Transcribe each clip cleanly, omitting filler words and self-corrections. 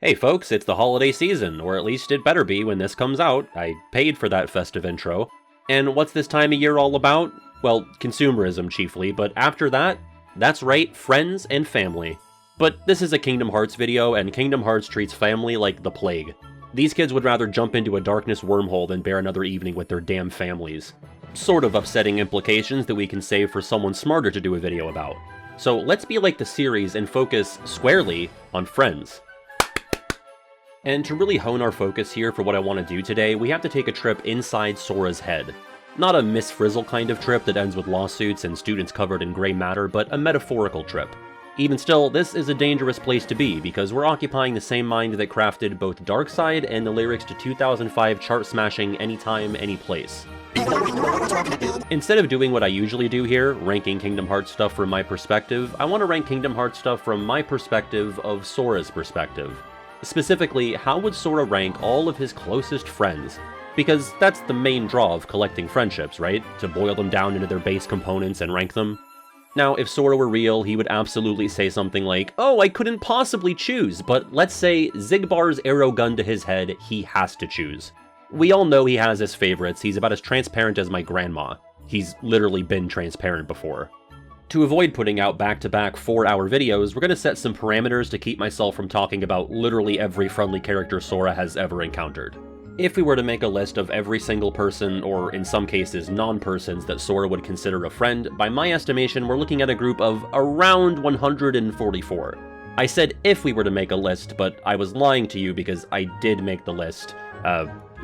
Hey folks, it's the holiday season, or at least it better be when this comes out. I paid for that festive intro. And what's this time of year all about? Well, consumerism chiefly, but after that, that's right, friends and family. But this is a Kingdom Hearts video, and Kingdom Hearts treats family like the plague. These kids would rather jump into a darkness wormhole than bear another evening with their damn families. Sort of upsetting implications that we can save for someone smarter to do a video about. So let's be like the series and focus squarely on friends. And to really hone our focus here for what I want to do today, we have to take a trip inside Sora's head. Not a Miss Frizzle kind of trip that ends with lawsuits and students covered in gray matter, but a metaphorical trip. Even still, this is a dangerous place to be, because we're occupying the same mind that crafted both Darkside and the lyrics to 2005 chart-smashing Anytime, Anyplace. Instead of doing what I usually do here, ranking Kingdom Hearts stuff from my perspective, I want to rank Kingdom Hearts stuff from my perspective of Sora's perspective. Specifically, how would Sora rank all of his closest friends? Because that's the main draw of collecting friendships, right? To boil them down into their base components and rank them. Now, if Sora were real, he would absolutely say something like, "Oh, I couldn't possibly choose," but let's say Xigbar's arrow gun to his head, he has to choose. We all know he has his favorites, he's about as transparent as my grandma. He's literally been transparent before. To avoid putting out back-to-back 4-hour videos, we're going to set some parameters to keep myself from talking about literally every friendly character Sora has ever encountered. If we were to make a list of every single person, or in some cases non-persons, that Sora would consider a friend, by my estimation we're looking at a group of around 144. I said if we were to make a list, but I was lying to you because I did make the list.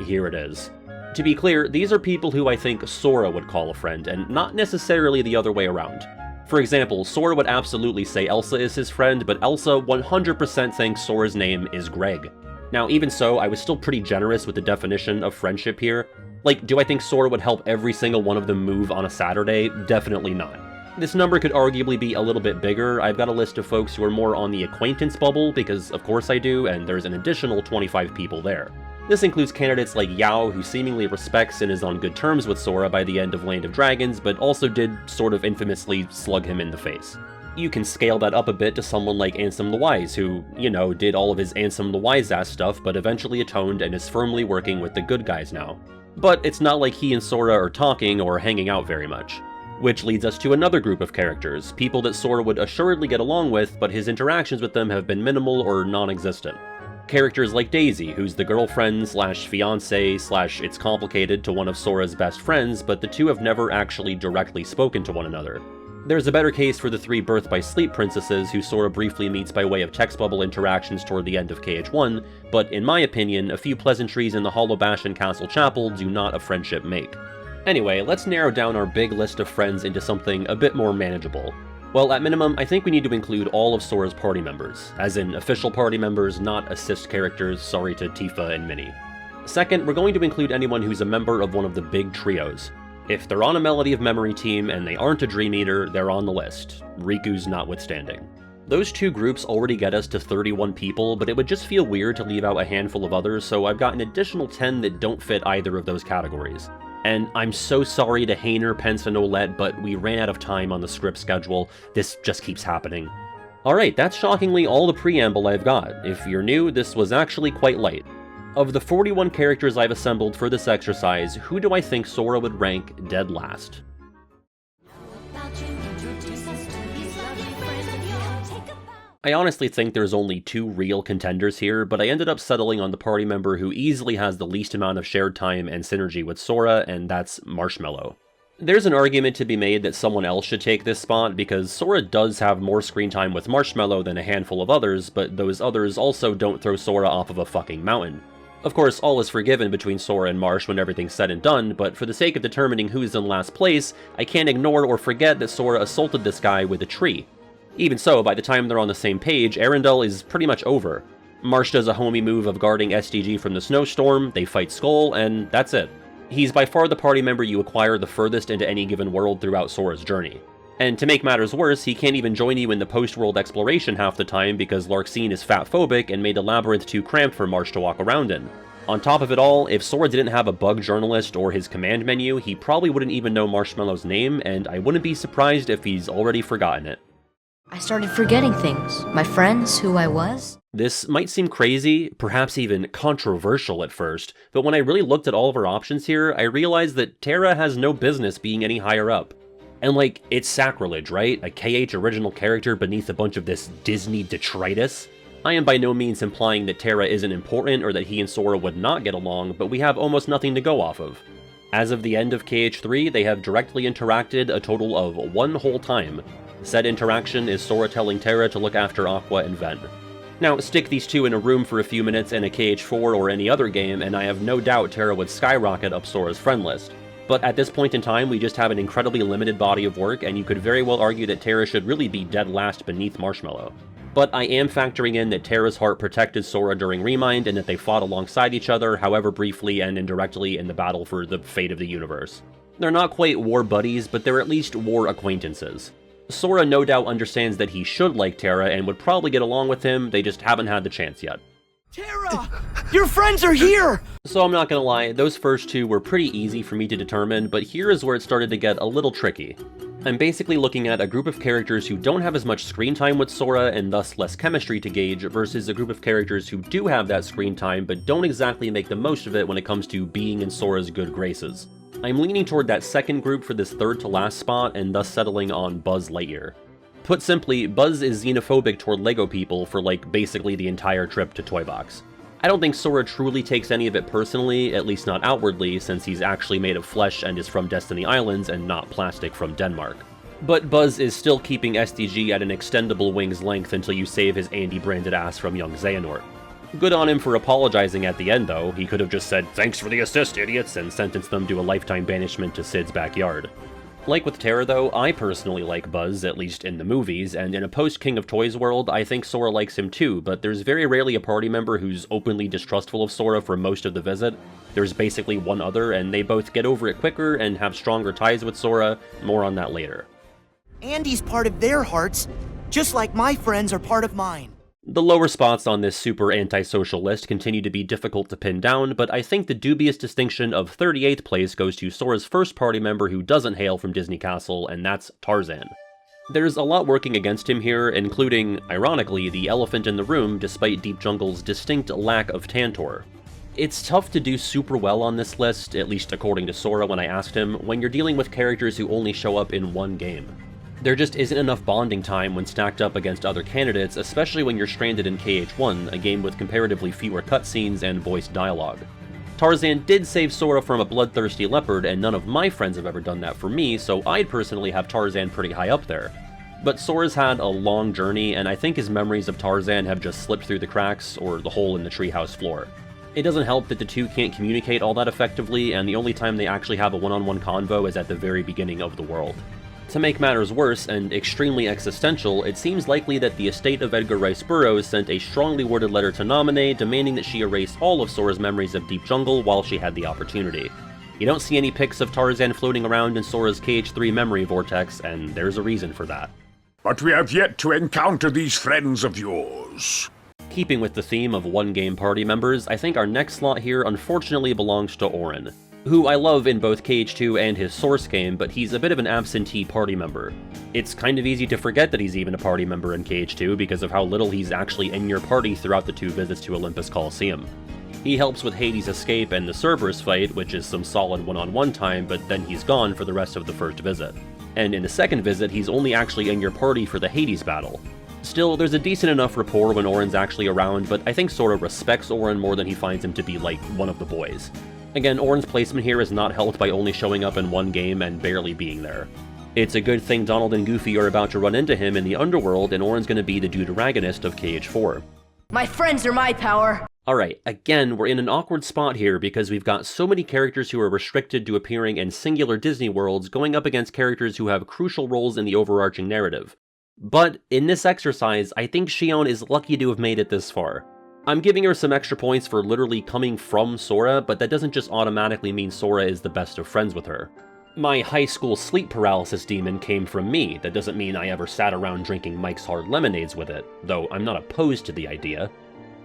Here it is. To be clear, these are people who I think Sora would call a friend, and not necessarily the other way around. For example, Sora would absolutely say Elsa is his friend, but Elsa 100% thinks Sora's name is Greg. Now, even so, I was still pretty generous with the definition of friendship here. Like, do I think Sora would help every single one of them move on a Saturday? Definitely not. This number could arguably be a little bit bigger. I've got a list of folks who are more on the acquaintance bubble, because of course I do, and there's an additional 25 people there. This includes candidates like Yao, who seemingly respects and is on good terms with Sora by the end of Land of Dragons, but also did sort of infamously slug him in the face. You can scale that up a bit to someone like Ansem the Wise, who, you know, did all of his Ansem the Wise-ass stuff, but eventually atoned and is firmly working with the good guys now. But it's not like he and Sora are talking or hanging out very much. Which leads us to another group of characters, people that Sora would assuredly get along with, but his interactions with them have been minimal or non-existent. Characters like Daisy, who's the girlfriend/fiancé/it's complicated to one of Sora's best friends, but the two have never actually directly spoken to one another. There's a better case for the 3 Birth by Sleep princesses who Sora briefly meets by way of text bubble interactions toward the end of KH1, but in my opinion, a few pleasantries in the Hollow Bastion Castle Chapel do not a friendship make. Anyway, let's narrow down our big list of friends into something a bit more manageable. Well, at minimum, I think we need to include all of Sora's party members, as in official party members, not assist characters, sorry to Tifa and Minnie. Second, we're going to include anyone who's a member of one of the big trios. If they're on a Melody of Memory team and they aren't a Dream Eater, they're on the list, Riku's notwithstanding. Those 2 groups already get us to 31 people, but it would just feel weird to leave out a handful of others, so I've got an additional 10 that don't fit either of those categories. And I'm so sorry to Hainer, Pence, and Olette, but we ran out of time on the script schedule. This just keeps happening. Alright, that's shockingly all the preamble I've got. If you're new, this was actually quite light. Of the 41 characters I've assembled for this exercise, who do I think Sora would rank dead last? I honestly think there's only 2 real contenders here, but I ended up settling on the party member who easily has the least amount of shared time and synergy with Sora, and that's Marshmallow. There's an argument to be made that someone else should take this spot, because Sora does have more screen time with Marshmallow than a handful of others, but those others also don't throw Sora off of a fucking mountain. Of course, all is forgiven between Sora and Marsh when everything's said and done, but for the sake of determining who's in last place, I can't ignore or forget that Sora assaulted this guy with a tree. Even so, by the time they're on the same page, Arendelle is pretty much over. Marsh does a homie move of guarding SDG from the snowstorm, they fight Skull, and that's it. He's by far the party member you acquire the furthest into any given world throughout Sora's journey. And to make matters worse, he can't even join you in the post-world exploration half the time because Larxene is fat-phobic and made a labyrinth too cramped for Marsh to walk around in. On top of it all, if Sora didn't have a bug journalist or his command menu, he probably wouldn't even know Marshmallow's name, and I wouldn't be surprised if he's already forgotten it. I started forgetting things. My friends, who I was. This might seem crazy, perhaps even controversial at first, but when I really looked at all of our options here, I realized that Terra has no business being any higher up. And like, it's sacrilege, right? A KH original character beneath a bunch of this Disney detritus? I am by no means implying that Terra isn't important or that he and Sora would not get along, but we have almost nothing to go off of. As of the end of KH3, they have directly interacted a total of one whole time. Said interaction is Sora telling Terra to look after Aqua and Ven. Now, stick these two in a room for a few minutes in a KH4 or any other game, and I have no doubt Terra would skyrocket up Sora's friend list. But at this point in time, we just have an incredibly limited body of work, and you could very well argue that Terra should really be dead last beneath Marshmallow. But I am factoring in that Terra's heart protected Sora during Remind, and that they fought alongside each other, however briefly and indirectly, in the battle for the fate of the universe. They're not quite war buddies, but they're at least war acquaintances. Sora no doubt understands that he should like Terra and would probably get along with him, they just haven't had the chance yet. Terra! Your friends are here! So I'm not gonna lie, those first two were pretty easy for me to determine, but here is where it started to get a little tricky. I'm basically looking at a group of characters who don't have as much screen time with Sora and thus less chemistry to gauge versus a group of characters who do have that screen time but don't exactly make the most of it when it comes to being in Sora's good graces. I'm leaning toward that second group for this third to last spot and thus settling on Buzz Lightyear. Put simply, Buzz is xenophobic toward LEGO people for like basically the entire trip to Toy Box. I don't think Sora truly takes any of it personally, at least not outwardly, since he's actually made of flesh and is from Destiny Islands and not plastic from Denmark. But Buzz is still keeping SDG at an extendable wing's length until you save his Andy-branded ass from young Xehanort. Good on him for apologizing at the end though, he could have just said, "Thanks for the assist, idiots," and sentenced them to a lifetime banishment to Sid's backyard. Like with Terra though, I personally like Buzz, at least in the movies, and in a post-King of Toys world, I think Sora likes him too, but there's very rarely a party member who's openly distrustful of Sora for most of the visit. There's basically one other, and they both get over it quicker and have stronger ties with Sora, more on that later. Andy's part of their hearts, just like my friends are part of mine. The lower spots on this super antisocial list continue to be difficult to pin down, but I think the dubious distinction of 38th place goes to Sora's first party member who doesn't hail from Disney Castle, and that's Tarzan. There's a lot working against him here, including, ironically, the elephant in the room despite Deep Jungle's distinct lack of Tantor. It's tough to do super well on this list, at least according to Sora when I asked him, when you're dealing with characters who only show up in one game. There just isn't enough bonding time when stacked up against other candidates, especially when you're stranded in KH1, a game with comparatively fewer cutscenes and voiced dialogue. Tarzan did save Sora from a bloodthirsty leopard, and none of my friends have ever done that for me, so I'd personally have Tarzan pretty high up there. But Sora's had a long journey, and I think his memories of Tarzan have just slipped through the cracks, or the hole in the treehouse floor. It doesn't help that the two can't communicate all that effectively, and the only time they actually have a one-on-one convo is at the very beginning of the world. To make matters worse, and extremely existential, it seems likely that the estate of Edgar Rice Burroughs sent a strongly worded letter to Naminé demanding that she erase all of Sora's memories of Deep Jungle while she had the opportunity. You don't see any pics of Tarzan floating around in Sora's KH3 memory vortex, and there's a reason for that. But we have yet to encounter these friends of yours. Keeping with the theme of one-game party members, I think our next slot here unfortunately belongs to Auron, who I love in both KH2 and his source game, but he's a bit of an absentee party member. It's kind of easy to forget that he's even a party member in KH2 because of how little he's actually in your party throughout the two visits to Olympus Coliseum. He helps with Hades' escape and the Cerberus fight, which is some solid one-on-one time, but then he's gone for the rest of the first visit. And in the second visit, he's only actually in your party for the Hades battle. Still, there's a decent enough rapport when Auron's actually around, but I think Sora respects Auron more than he finds him to be like one of the boys. Again, Auron's placement here is not helped by only showing up in one game and barely being there. It's a good thing Donald and Goofy are about to run into him in the underworld, and Auron's gonna be the deuteragonist of KH4. My friends are my power! Alright, again, we're in an awkward spot here because we've got so many characters who are restricted to appearing in singular Disney worlds going up against characters who have crucial roles in the overarching narrative. But in this exercise, I think Xion is lucky to have made it this far. I'm giving her some extra points for literally coming from Sora, but that doesn't just automatically mean Sora is the best of friends with her. My high school sleep paralysis demon came from me. That doesn't mean I ever sat around drinking Mike's Hard Lemonades with it, though I'm not opposed to the idea.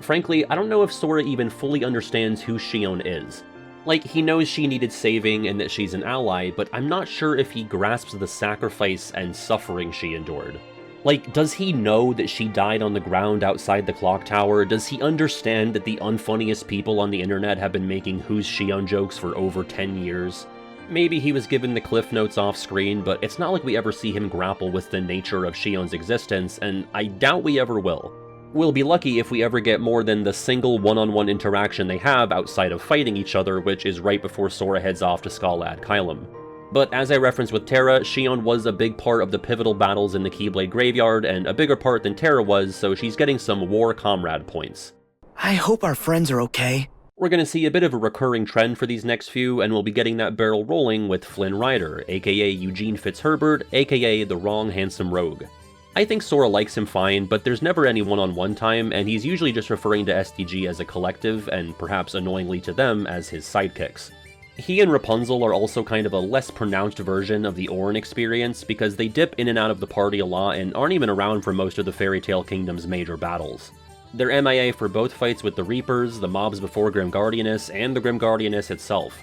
Frankly, I don't know if Sora even fully understands who Xion is. Like, he knows she needed saving and that she's an ally, but I'm not sure if he grasps the sacrifice and suffering she endured. Like, does he know that she died on the ground outside the clock tower? Does he understand that the unfunniest people on the internet have been making Who's Xion jokes for over 10 years? Maybe he was given the cliff notes off screen, but it's not like we ever see him grapple with the nature of Xion's existence, and I doubt we ever will. We'll be lucky if we ever get more than the single one-on-one interaction they have outside of fighting each other, which is right before Sora heads off to Skalad Kylum. But as I referenced with Terra, Xion was a big part of the pivotal battles in the Keyblade Graveyard, and a bigger part than Terra was, so she's getting some War Comrade points. I hope our friends are okay. We're going to see a bit of a recurring trend for these next few, and we'll be getting that barrel rolling with Flynn Rider, aka Eugene Fitzherbert, aka the Wrong Handsome Rogue. I think Sora likes him fine, but there's never any one-on-one time, and he's usually just referring to SDG as a collective, and perhaps annoyingly to them as his sidekicks. He and Rapunzel are also kind of a less pronounced version of the Auron experience, because they dip in and out of the party a lot and aren't even around for most of the Fairy Tail Kingdom's major battles. They're MIA for both fights with the Reapers, the mobs before Grim Guardianess, and the Grim Guardianess itself.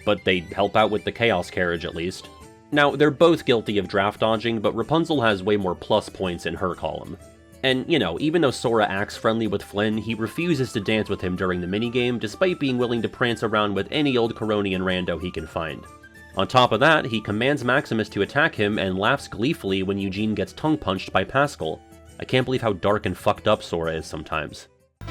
But they help out with the Chaos Carriage at least. Now, they're both guilty of draft dodging, but Rapunzel has way more plus points in her column. And, you know, even though Sora acts friendly with Flynn, he refuses to dance with him during the minigame, despite being willing to prance around with any old Coronian rando he can find. On top of that, he commands Maximus to attack him and laughs gleefully when Eugene gets tongue-punched by Pascal. I can't believe how dark and fucked up Sora is sometimes.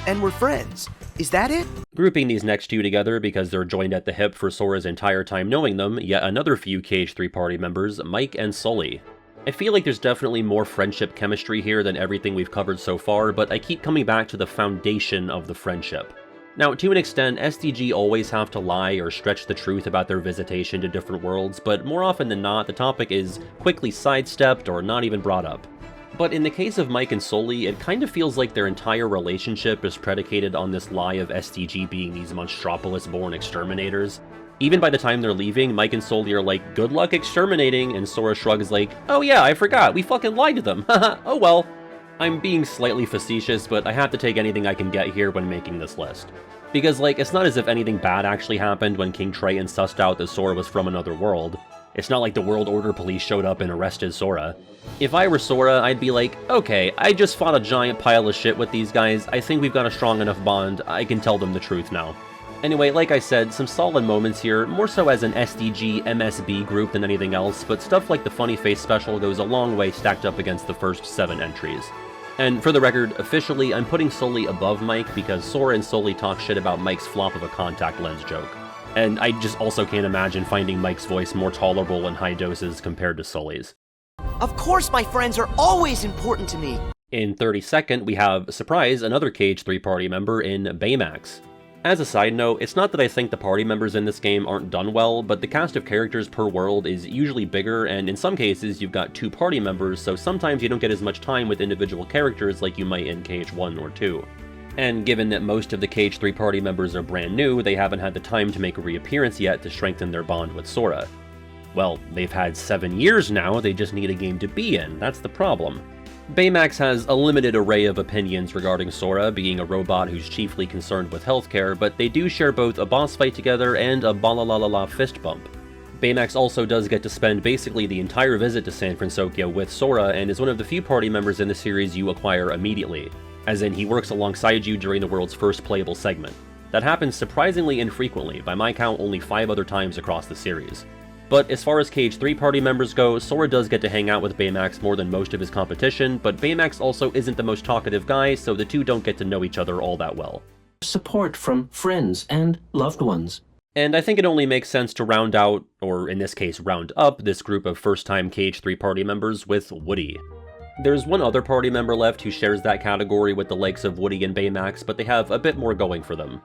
And we're friends. Is that it? Grouping these next two together because they're joined at the hip for Sora's entire time knowing them, yet another few KH3 party members, Mike and Sully. I feel like there's definitely more friendship chemistry here than everything we've covered so far, but I keep coming back to the foundation of the friendship. Now, to an extent, SDG always have to lie or stretch the truth about their visitation to different worlds, but more often than not, the topic is quickly sidestepped or not even brought up. But in the case of Mike and Sully, it kind of feels like their entire relationship is predicated on this lie of SDG being these Monstropolis-born exterminators. Even by the time they're leaving, Mike and Sully are like, "Good luck exterminating," and Sora shrugs like, "Oh yeah, I forgot, we fucking lied to them, haha, oh well." I'm being slightly facetious, but I have to take anything I can get here when making this list. Because, like, it's not as if anything bad actually happened when King Triton sussed out that Sora was from another world. It's not like the World Order police showed up and arrested Sora. If I were Sora, I'd be like, okay, I just fought a giant pile of shit with these guys, I think we've got a strong enough bond, I can tell them the truth now. Anyway, like I said, some solid moments here, more so as an SDG MSB group than anything else, but stuff like the Funny Face special goes a long way stacked up against the first 7 entries. And for the record, officially, I'm putting Sully above Mike because Sora and Sully talk shit about Mike's flop of a contact lens joke. And I just also can't imagine finding Mike's voice more tolerable in high doses compared to Sully's. Of course my friends are always important to me. In 32nd, we have, surprise, another KH3 party member in Baymax. As a side note, it's not that I think the party members in this game aren't done well, but the cast of characters per world is usually bigger, and in some cases you've got 2 party members, so sometimes you don't get as much time with individual characters like you might in KH1 or 2. And given that most of the KH3 party members are brand new, they haven't had the time to make a reappearance yet to strengthen their bond with Sora. Well, they've had 7 years now, they just need a game to be in, that's the problem. Baymax has a limited array of opinions regarding Sora, being a robot who's chiefly concerned with healthcare, but they do share both a boss fight together and a balalalala fist bump. Baymax also does get to spend basically the entire visit to San Francisco with Sora, and is one of the few party members in the series you acquire immediately, as in he works alongside you during the world's first playable segment. That happens surprisingly infrequently, by my count only 5 other times across the series. But as far as KH3 party members go, Sora does get to hang out with Baymax more than most of his competition, but Baymax also isn't the most talkative guy, so the two don't get to know each other all that well. Support from friends and loved ones. And I think it only makes sense to round out, or in this case round up, this group of first-time KH3 party members with Woody. There's one other party member left who shares that category with the likes of Woody and Baymax, but they have a bit more going for them.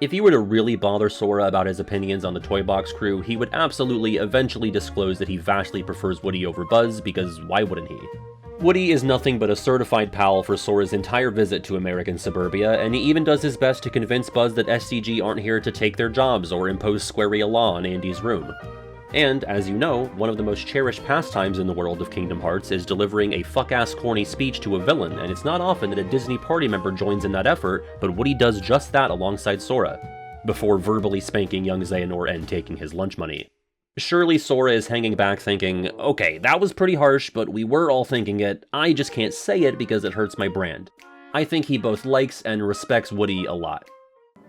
If you were to really bother Sora about his opinions on the Toy Box crew, he would absolutely eventually disclose that he vastly prefers Woody over Buzz, because why wouldn't he? Woody is nothing but a certified pal for Sora's entire visit to American suburbia, and he even does his best to convince Buzz that SCG aren't here to take their jobs or impose squarea law on Andy's room. And, as you know, one of the most cherished pastimes in the world of Kingdom Hearts is delivering a fuck-ass corny speech to a villain, and it's not often that a Disney party member joins in that effort, but Woody does just that alongside Sora, before verbally spanking young Xehanort and taking his lunch money. Surely Sora is hanging back thinking, okay, that was pretty harsh, but we were all thinking it, I just can't say it because it hurts my brand. I think he both likes and respects Woody a lot.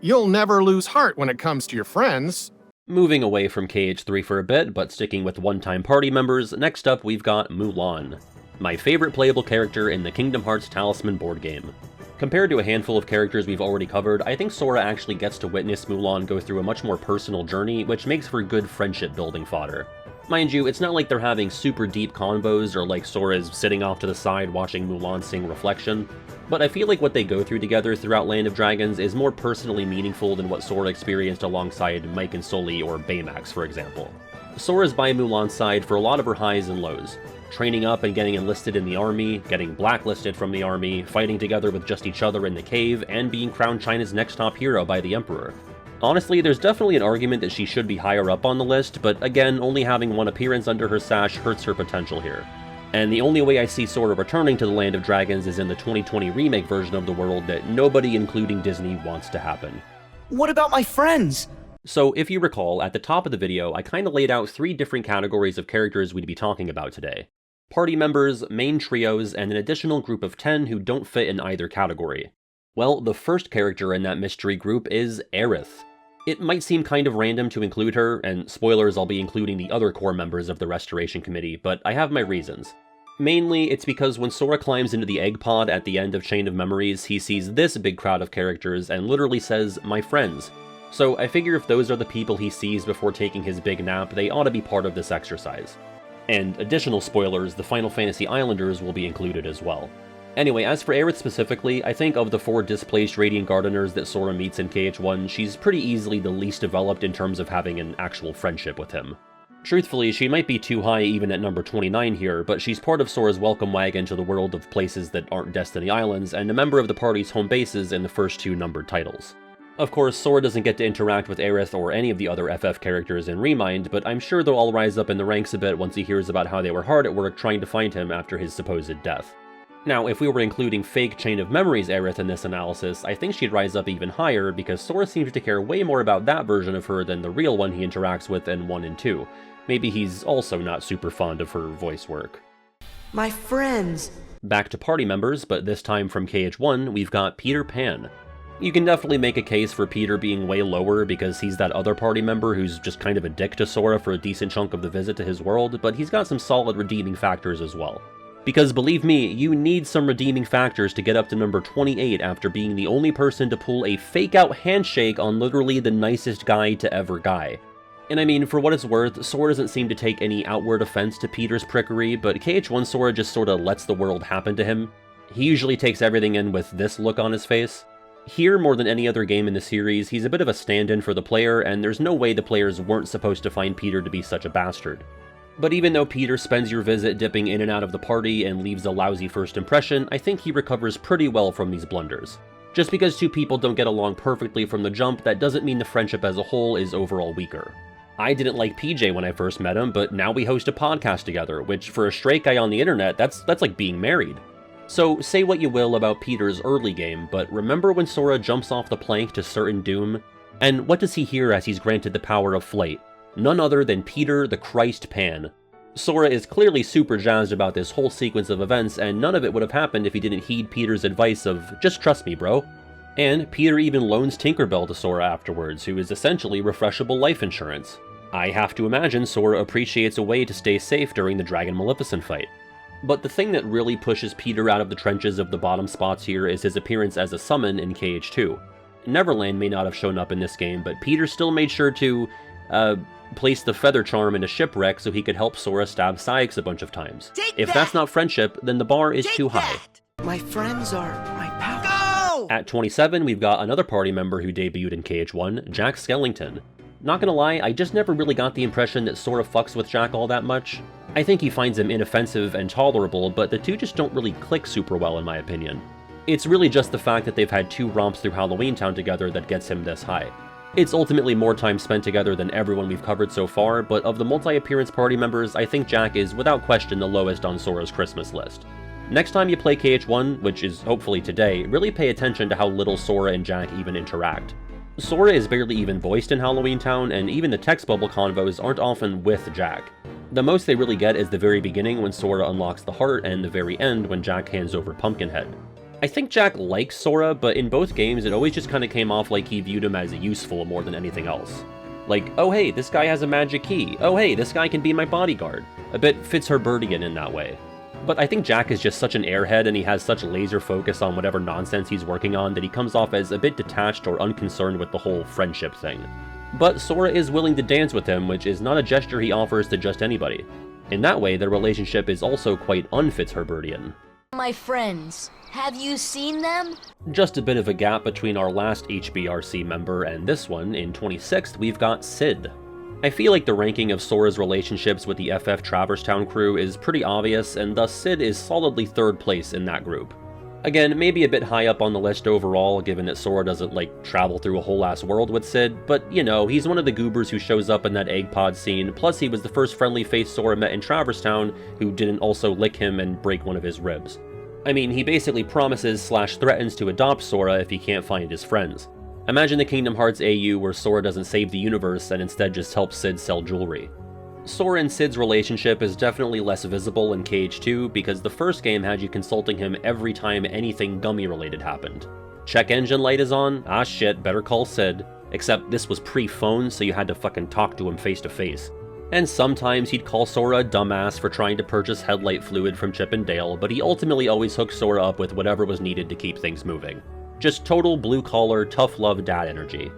You'll never lose heart when it comes to your friends. Moving away from KH3 for a bit, but sticking with one-time party members, next up we've got Mulan, my favorite playable character in the Kingdom Hearts Talisman board game. Compared to a handful of characters we've already covered, I think Sora actually gets to witness Mulan go through a much more personal journey, which makes for good friendship-building fodder. Mind you, it's not like they're having super deep convos or like Sora's sitting off to the side watching Mulan sing Reflection, but I feel like what they go through together throughout Land of Dragons is more personally meaningful than what Sora experienced alongside Mike and Sully or Baymax, for example. Sora's by Mulan's side for a lot of her highs and lows. Training up and getting enlisted in the army, getting blacklisted from the army, fighting together with just each other in the cave, and being crowned China's next top hero by the Emperor. Honestly, there's definitely an argument that she should be higher up on the list, but again, only having one appearance under her sash hurts her potential here. And the only way I see Sora returning to the Land of Dragons is in the 2020 remake version of the world that nobody, including Disney, wants to happen. What about my friends? So, if you recall, at the top of the video, I kinda laid out 3 different categories of characters we'd be talking about today. Party members, main trios, and an additional group of 10 who don't fit in either category. Well, the first character in that mystery group is Aerith. It might seem kind of random to include her, and spoilers, I'll be including the other core members of the Restoration Committee, but I have my reasons. Mainly, it's because when Sora climbs into the egg pod at the end of Chain of Memories, he sees this big crowd of characters and literally says, "my friends." So I figure if those are the people he sees before taking his big nap, they ought to be part of this exercise. And additional spoilers, the Final Fantasy Islanders will be included as well. Anyway, as for Aerith specifically, I think of the 4 displaced Radiant Gardeners that Sora meets in KH1, she's pretty easily the least developed in terms of having an actual friendship with him. Truthfully, she might be too high even at number 29 here, but she's part of Sora's welcome wagon to the world of places that aren't Destiny Islands, and a member of the party's home bases in the first 2 numbered titles. Of course, Sora doesn't get to interact with Aerith or any of the other FF characters in Remind, but I'm sure they'll all rise up in the ranks a bit once he hears about how they were hard at work trying to find him after his supposed death. Now, if we were including fake Chain of Memories Aerith in this analysis, I think she'd rise up even higher because Sora seems to care way more about that version of her than the real one he interacts with in 1 and 2. Maybe he's also not super fond of her voice work. My friends. Back to party members, but this time from KH1, we've got Peter Pan. You can definitely make a case for Peter being way lower because he's that other party member who's just kind of a dick to Sora for a decent chunk of the visit to his world, but he's got some solid redeeming factors as well. Because believe me, you need some redeeming factors to get up to number 28 after being the only person to pull a fake-out handshake on literally the nicest guy to ever guy. And I mean, for what it's worth, Sora doesn't seem to take any outward offense to Peter's prickery, but KH1 Sora just sorta lets the world happen to him. He usually takes everything in with this look on his face. Here, more than any other game in the series, he's a bit of a stand-in for the player, and there's no way the players weren't supposed to find Peter to be such a bastard. But even though Peter spends your visit dipping in and out of the party and leaves a lousy first impression, I think he recovers pretty well from these blunders. Just because 2 people don't get along perfectly from the jump, that doesn't mean the friendship as a whole is overall weaker. I didn't like PJ when I first met him, but now we host a podcast together, which for a straight guy on the internet, that's like being married. So, say what you will about Peter's early game, but remember when Sora jumps off the plank to certain doom? And what does he hear as he's granted the power of flight? None other than Peter the Christ Pan. Sora is clearly super jazzed about this whole sequence of events, and none of it would have happened if he didn't heed Peter's advice of, just trust me, bro. And Peter even loans Tinkerbell to Sora afterwards, who is essentially refreshable life insurance. I have to imagine Sora appreciates a way to stay safe during the Dragon Maleficent fight. But the thing that really pushes Peter out of the trenches of the bottom spots here is his appearance as a summon in KH2. Neverland may not have shown up in this game, but Peter still made sure to, place the feather charm in a shipwreck so he could help Sora stab Saïx a bunch of times. If that's not friendship, then the bar is too high. My friends are my power. Go! At 27, we've got another party member who debuted in KH1, Jack Skellington. Not gonna lie, I just never really got the impression that Sora fucks with Jack all that much. I think he finds him inoffensive and tolerable, but the two just don't really click super well in my opinion. It's really just the fact that they've had 2 romps through Halloween Town together that gets him this high. It's ultimately more time spent together than everyone we've covered so far, but of the multi-appearance party members, I think Jack is without question the lowest on Sora's Christmas list. Next time you play KH1, which is hopefully today, really pay attention to how little Sora and Jack even interact. Sora is barely even voiced in Halloween Town, and even the text bubble convos aren't often with Jack. The most they really get is the very beginning when Sora unlocks the heart, and the very end when Jack hands over Pumpkinhead. I think Jack likes Sora, but in both games it always just kinda came off like he viewed him as useful more than anything else. Like, oh hey, this guy has a magic key, oh hey, this guy can be my bodyguard. A bit Fitzherbertian in that way. But I think Jack is just such an airhead and he has such laser focus on whatever nonsense he's working on that he comes off as a bit detached or unconcerned with the whole friendship thing. But Sora is willing to dance with him, which is not a gesture he offers to just anybody. In that way, their relationship is also quite un-Fitzherbertian. My friends, have you seen them? Just a bit of a gap between our last HBRC member and this one. In 26th, we've got Sid. I feel like the ranking of Sora's relationships with the FF Traverse Town crew is pretty obvious, and thus Sid is solidly 3rd place in that group. Again, maybe a bit high up on the list overall, given that Sora doesn't, like, travel through a whole ass world with Sid, but, you know, he's one of the goobers who shows up in that egg pod scene, plus he was the first friendly face Sora met in Traverse Town who didn't also lick him and break one of his ribs. I mean, he basically promises/threatens to adopt Sora if he can't find his friends. Imagine the Kingdom Hearts AU where Sora doesn't save the universe and instead just helps Sid sell jewelry. Sora and Sid's relationship is definitely less visible in KH2 because the first game had you consulting him every time anything gummy related happened. Check engine light is on? Ah shit, better call Sid. Except this was pre-phone, so you had to fucking talk to him face to face. And sometimes he'd call Sora a dumbass for trying to purchase headlight fluid from Chip and Dale, but he ultimately always hooked Sora up with whatever was needed to keep things moving. Just total blue-collar, tough-love dad energy.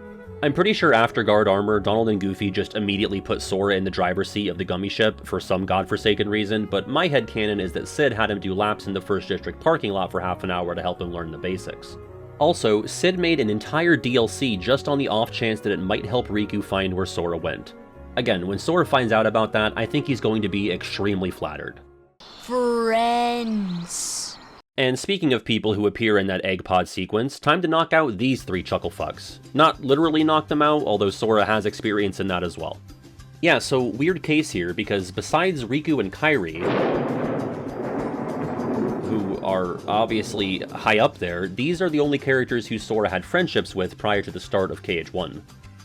I'm pretty sure after Guard Armor, Donald and Goofy just immediately put Sora in the driver's seat of the gummy ship for some godforsaken reason, but my headcanon is that Sid had him do laps in the First District parking lot for half an hour to help him learn the basics. Also, Sid made an entire DLC just on the off chance that it might help Riku find where Sora went. Again, when Sora finds out about that, I think he's going to be extremely flattered. Friends. And speaking of people who appear in that egg pod sequence, time to knock out these 3 chucklefucks. Not literally knock them out, although Sora has experience in that as well. Yeah, so weird case here, because besides Riku and Kairi, who are obviously high up there, these are the only characters who Sora had friendships with prior to the start of KH1.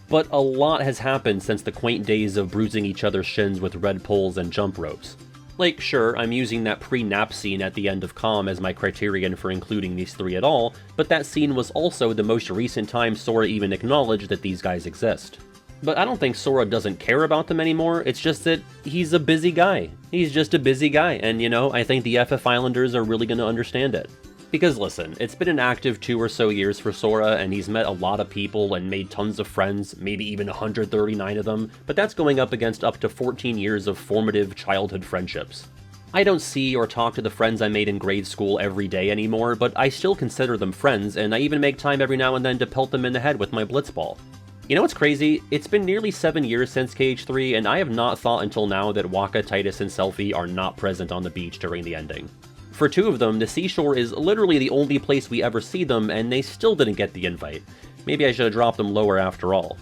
But a lot has happened since the quaint days of bruising each other's shins with red poles and jump ropes. Like, sure, I'm using that pre-nap scene at the end of Calm as my criterion for including these 3 at all, but that scene was also the most recent time Sora even acknowledged that these guys exist. But I don't think Sora doesn't care about them anymore, it's just that he's a busy guy. He's just a busy guy, and you know, I think the FF Islanders are really gonna understand it. Because listen, it's been an active 2 or so years for Sora, and he's met a lot of people and made tons of friends, maybe even 139 of them, but that's going up against up to 14 years of formative childhood friendships. I don't see or talk to the friends I made in grade school every day anymore, but I still consider them friends, and I even make time every now and then to pelt them in the head with my blitzball. You know what's crazy? It's been nearly 7 years since KH3, and I have not thought until now that Waka, Titus, and Selphie are not present on the beach during the ending. For 2 of them, the seashore is literally the only place we ever see them, and they still didn't get the invite. Maybe I should have dropped them lower after all.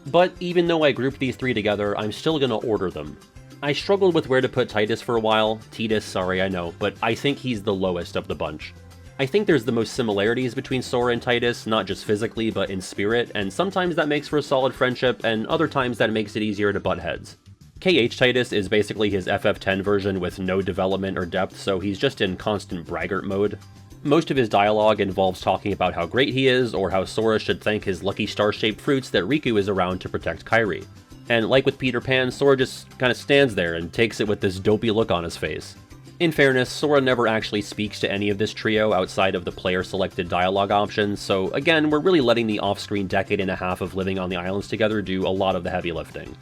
But even though I grouped these 3 together, I'm still gonna order them. I struggled with where to put Titus for a while. Titus, sorry, I know, but I think he's the lowest of the bunch. I think there's the most similarities between Sora and Titus, not just physically, but in spirit, and sometimes that makes for a solid friendship, and other times that makes it easier to butt heads. KH Titus is basically his FF10 version with no development or depth, so he's just in constant braggart mode. Most of his dialogue involves talking about how great he is, or how Sora should thank his lucky star-shaped fruits that Riku is around to protect Kairi. And like with Peter Pan, Sora just kinda stands there and takes it with this dopey look on his face. In fairness, Sora never actually speaks to any of this trio outside of the player-selected dialogue options, so again, we're really letting the off-screen decade and a half of living on the islands together do a lot of the heavy lifting.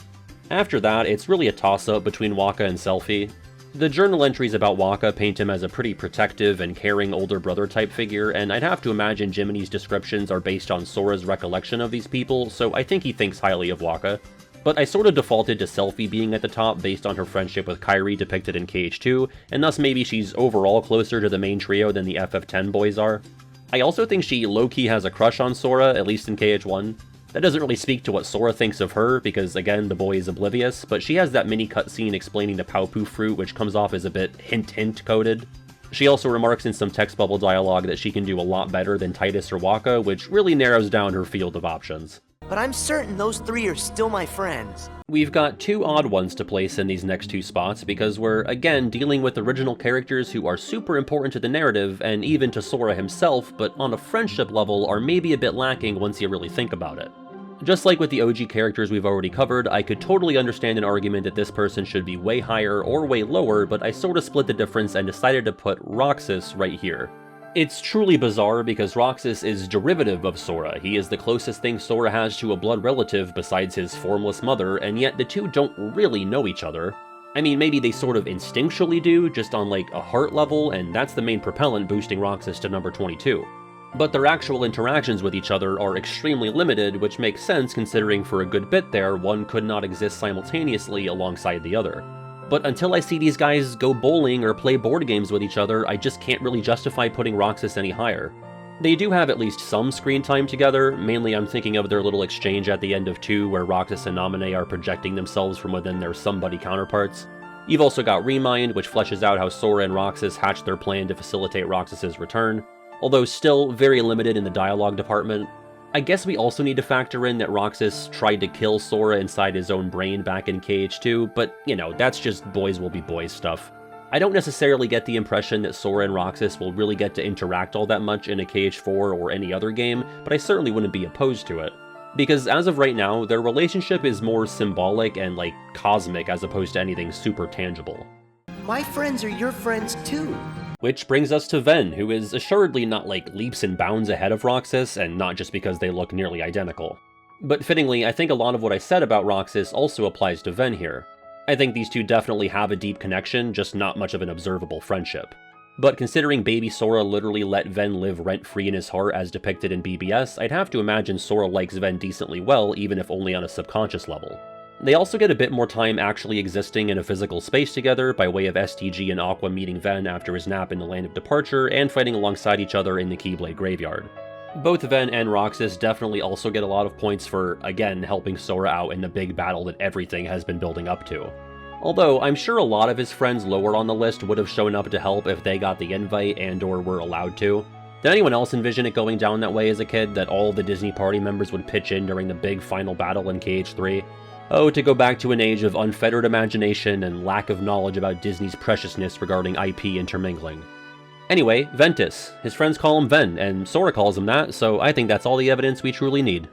After that, it's really a toss-up between Waka and Selphie. The journal entries about Waka paint him as a pretty protective and caring older brother type figure, and I'd have to imagine Jiminy's descriptions are based on Sora's recollection of these people, so I think he thinks highly of Waka. But I sort of defaulted to Selphie being at the top based on her friendship with Kairi depicted in KH2, and thus maybe she's overall closer to the main trio than the FF10 boys are. I also think she low-key has a crush on Sora, at least in KH1. That doesn't really speak to what Sora thinks of her, because again, the boy is oblivious, but she has that mini cutscene explaining the Paopu fruit, which comes off as a bit hint coded. She also remarks in some text bubble dialogue that she can do a lot better than Titus or Waka, which really narrows down her field of options. but I'm certain those three are still my friends. We've got two odd ones to place in these next two spots because we're, again, dealing with original characters who are super important to the narrative and even to Sora himself, but on a friendship level are maybe a bit lacking once you really think about it. Just like with the OG characters we've already covered, I could totally understand an argument that this person should be way higher or way lower, but I sorta split the difference and decided to put Roxas right here. It's truly bizarre because Roxas is derivative of Sora. He is the closest thing Sora has to a blood relative besides his formless mother, and yet the two don't really know each other. I mean, maybe they sort of instinctually do, just on like a heart level, and that's the main propellant boosting Roxas to number 22. But their actual interactions with each other are extremely limited, which makes sense considering for a good bit there, one could not exist simultaneously alongside the other. But until I see these guys go bowling or play board games with each other, I just can't really justify putting Roxas any higher. They do have at least some screen time together, mainly I'm thinking of their little exchange at the end of 2 where Roxas and Naminé are projecting themselves from within their somebody counterparts. You've also got Remind, which fleshes out how Sora and Roxas hatched their plan to facilitate Roxas's return, although still very limited in the dialogue department. I guess we also need to factor in that Roxas tried to kill Sora inside his own brain back in KH2, but, you know, that's just boys will be boys stuff. I don't necessarily get the impression that Sora and Roxas will really get to interact all that much in a KH4 or any other game, but I certainly wouldn't be opposed to it. Because as of right now, their relationship is more symbolic and, like, cosmic as opposed to anything super tangible. My friends are your friends too. Which brings us to Ven, who is assuredly not like leaps and bounds ahead of Roxas, and not just because they look nearly identical. But fittingly, I think a lot of what I said about Roxas also applies to Ven here. I think these two definitely have a deep connection, just not much of an observable friendship. But considering baby Sora literally let Ven live rent-free in his heart as depicted in BBS, I'd have to imagine Sora likes Ven decently well, even if only on a subconscious level. They also get a bit more time actually existing in a physical space together by way of STG and Aqua meeting Ven after his nap in the Land of Departure and fighting alongside each other in the Keyblade Graveyard. Both Ven and Roxas definitely also get a lot of points for, again, helping Sora out in the big battle that everything has been building up to. Although, I'm sure a lot of his friends lower on the list would have shown up to help if they got the invite and or were allowed to. Did anyone else envision it going down that way as a kid, that all the Disney party members would pitch in during the big final battle in KH3? Oh, to go back to an age of unfettered imagination and lack of knowledge about Disney's preciousness regarding IP intermingling. Anyway, Ventus. His friends call him Ven, and Sora calls him that, so I think that's all the evidence we truly need.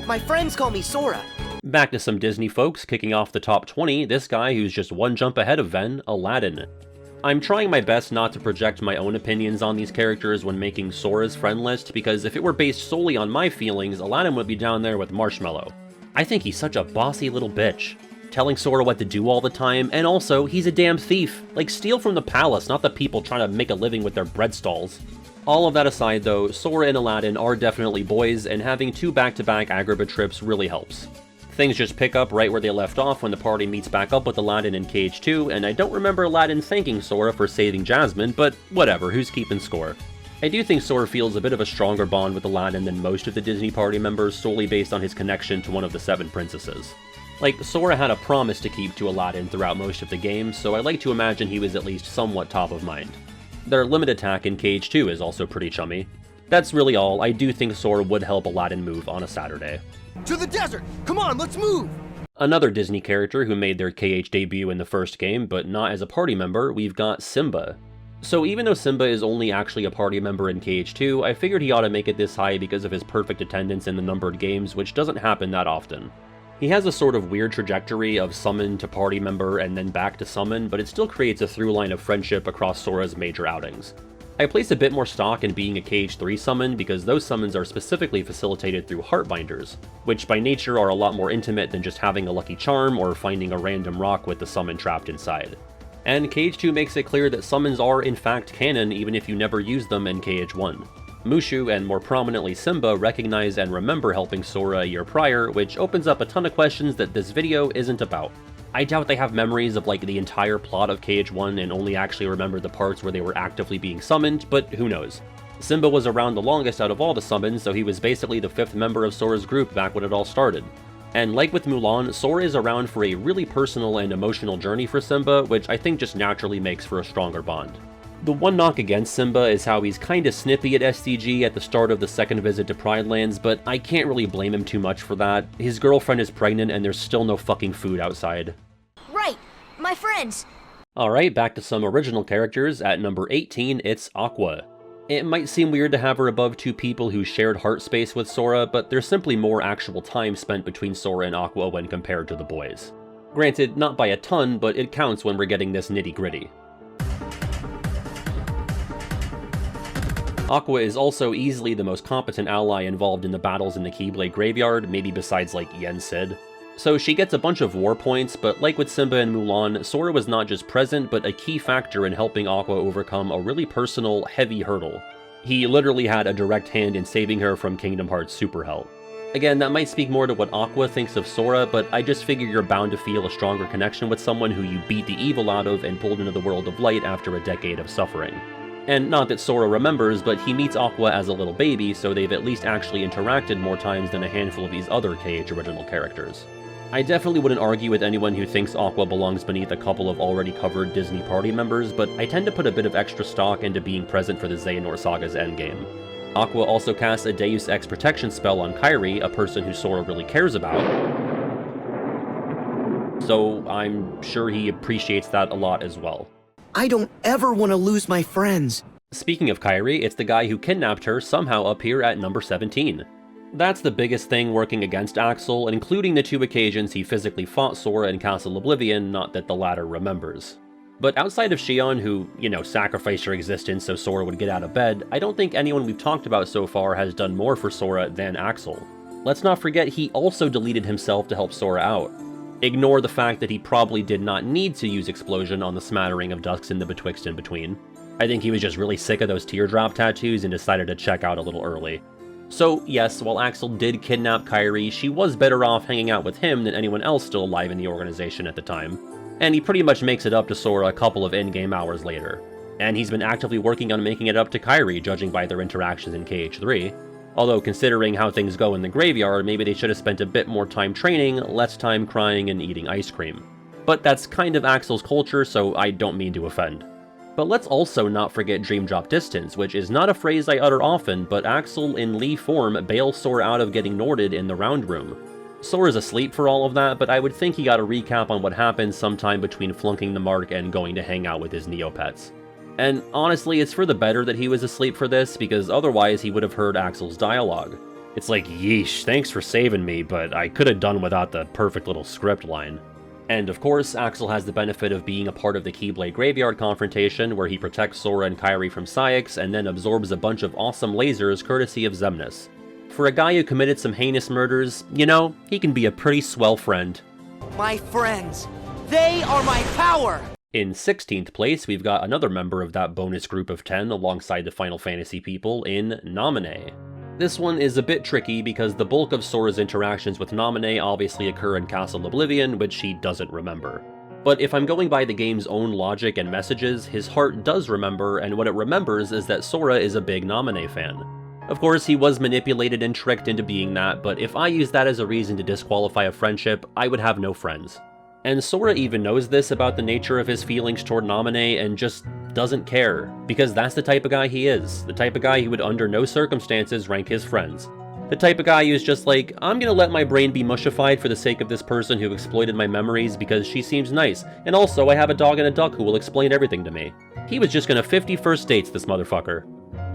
My friends call me Sora. Back to some Disney folks, kicking off the top 20, this guy who's just one jump ahead of Ven, Aladdin. I'm trying my best not to project my own opinions on these characters when making Sora's friend list, because if it were based solely on my feelings, Aladdin would be down there with Marshmallow. I think he's such a bossy little bitch, telling Sora what to do all the time, and also, he's a damn thief. Like, steal from the palace, not the people trying to make a living with their bread stalls. All of that aside though, Sora and Aladdin are definitely boys, and having two back-to-back Agrabah trips really helps. Things just pick up right where they left off when the party meets back up with Aladdin in KH2, and I don't remember Aladdin thanking Sora for saving Jasmine, but whatever, who's keeping score? I do think Sora feels a bit of a stronger bond with Aladdin than most of the Disney party members solely based on his connection to one of the 7 princesses. Like, Sora had a promise to keep to Aladdin throughout most of the game, so I like to imagine he was at least somewhat top of mind. Their limit attack in KH2 is also pretty chummy. That's really all. I do think Sora would help Aladdin move on a Saturday. To the desert! Come on, let's move! Another Disney character who made their KH debut in the first game, but not as a party member, we've got Simba. So even though Simba is only actually a party member in KH2, I figured he ought to make it this high because of his perfect attendance in the numbered games, which doesn't happen that often. He has a sort of weird trajectory of summon to party member and then back to summon, but it still creates a through line of friendship across Sora's major outings. I place a bit more stock in being a KH3 summon because those summons are specifically facilitated through Heartbinders, which by nature are a lot more intimate than just having a lucky charm or finding a random rock with the summon trapped inside. And KH2 makes it clear that summons are in fact canon even if you never use them in KH1. Mushu, and more prominently Simba, recognize and remember helping Sora a year prior, which opens up a ton of questions that this video isn't about. I doubt they have memories of like the entire plot of KH1 and only actually remember the parts where they were actively being summoned, but who knows. Simba was around the longest out of all the summons, so he was basically the 5th member of Sora's group back when it all started. And like with Mulan, Sora is around for a really personal and emotional journey for Simba, which I think just naturally makes for a stronger bond. The one knock against Simba is how he's kinda snippy at SDG at the start of the second visit to Pride Lands, but I can't really blame him too much for that. His girlfriend is pregnant and there's still no fucking food outside. Right, my friends. Alright, back to some original characters. At number 18, it's Aqua. It might seem weird to have her above two people who shared heart space with Sora, but there's simply more actual time spent between Sora and Aqua when compared to the boys. Granted, not by a ton, but it counts when we're getting this nitty-gritty. Aqua is also easily the most competent ally involved in the battles in the Keyblade Graveyard, maybe besides like Yen Sid. So she gets a bunch of war points, but like with Simba and Mulan, Sora was not just present, but a key factor in helping Aqua overcome a really personal, heavy hurdle. He literally had a direct hand in saving her from Kingdom Hearts Super Hell. Again, that might speak more to what Aqua thinks of Sora, but I just figure you're bound to feel a stronger connection with someone who you beat the evil out of and pulled into the world of light after a decade of suffering. And not that Sora remembers, but he meets Aqua as a little baby, so they've at least actually interacted more times than a handful of these other KH original characters. I definitely wouldn't argue with anyone who thinks Aqua belongs beneath a couple of already covered Disney party members, but I tend to put a bit of extra stock into being present for the Xehanort Saga's endgame. Aqua also casts a Deus Ex protection spell on Kairi, a person who Sora really cares about, so I'm sure he appreciates that a lot as well. I don't ever want to lose my friends. Speaking of Kairi, it's the guy who kidnapped her somehow up here at number 17. That's the biggest thing working against Axel, including the two occasions he physically fought Sora in Castle Oblivion, not that the latter remembers. But outside of Xion, who, sacrificed her existence so Sora would get out of bed, I don't think anyone we've talked about so far has done more for Sora than Axel. Let's not forget he also deleted himself to help Sora out. Ignore the fact that he probably did not need to use Explosion on the smattering of dusks in the Betwixt in between. I think he was just really sick of those teardrop tattoos and decided to check out a little early. So yes, while Axel did kidnap Kairi, she was better off hanging out with him than anyone else still alive in the organization at the time. And he pretty much makes it up to Sora a couple of in-game hours later. And he's been actively working on making it up to Kairi, judging by their interactions in KH3. Although, considering how things go in the graveyard, maybe they should have spent a bit more time training, less time crying and eating ice cream. But that's kind of Axel's culture, so I don't mean to offend. But let's also not forget Dream Drop Distance, which is not a phrase I utter often, but Axel in Lee form bails Sora out of getting Norded in the Round Room. Sora's asleep for all of that, but I would think he got a recap on what happened sometime between flunking the mark and going to hang out with his Neopets. And honestly, it's for the better that he was asleep for this, because otherwise he would have heard Axel's dialogue. It's like, yeesh, thanks for saving me, but I could have done without the perfect little script line. And of course, Axel has the benefit of being a part of the Keyblade Graveyard confrontation, where he protects Sora and Kairi from Saïx, and then absorbs a bunch of awesome lasers courtesy of Xemnas. For a guy who committed some heinous murders, he can be a pretty swell friend. My friends, they are my power! In 16th place, we've got another member of that bonus group of 10 alongside the Final Fantasy people in Naminé. This one is a bit tricky because the bulk of Sora's interactions with Naminé obviously occur in Castle Oblivion, which he doesn't remember. But if I'm going by the game's own logic and messages, his heart does remember, and what it remembers is that Sora is a big Naminé fan. Of course, he was manipulated and tricked into being that, but if I use that as a reason to disqualify a friendship, I would have no friends. And Sora even knows this about the nature of his feelings toward Naminé and just doesn't care, because that's the type of guy he is, the type of guy who would under no circumstances rank his friends. The type of guy who's just like, I'm gonna let my brain be mushified for the sake of this person who exploited my memories because she seems nice, and also I have a dog and a duck who will explain everything to me. He was just gonna 50 first dates, this motherfucker.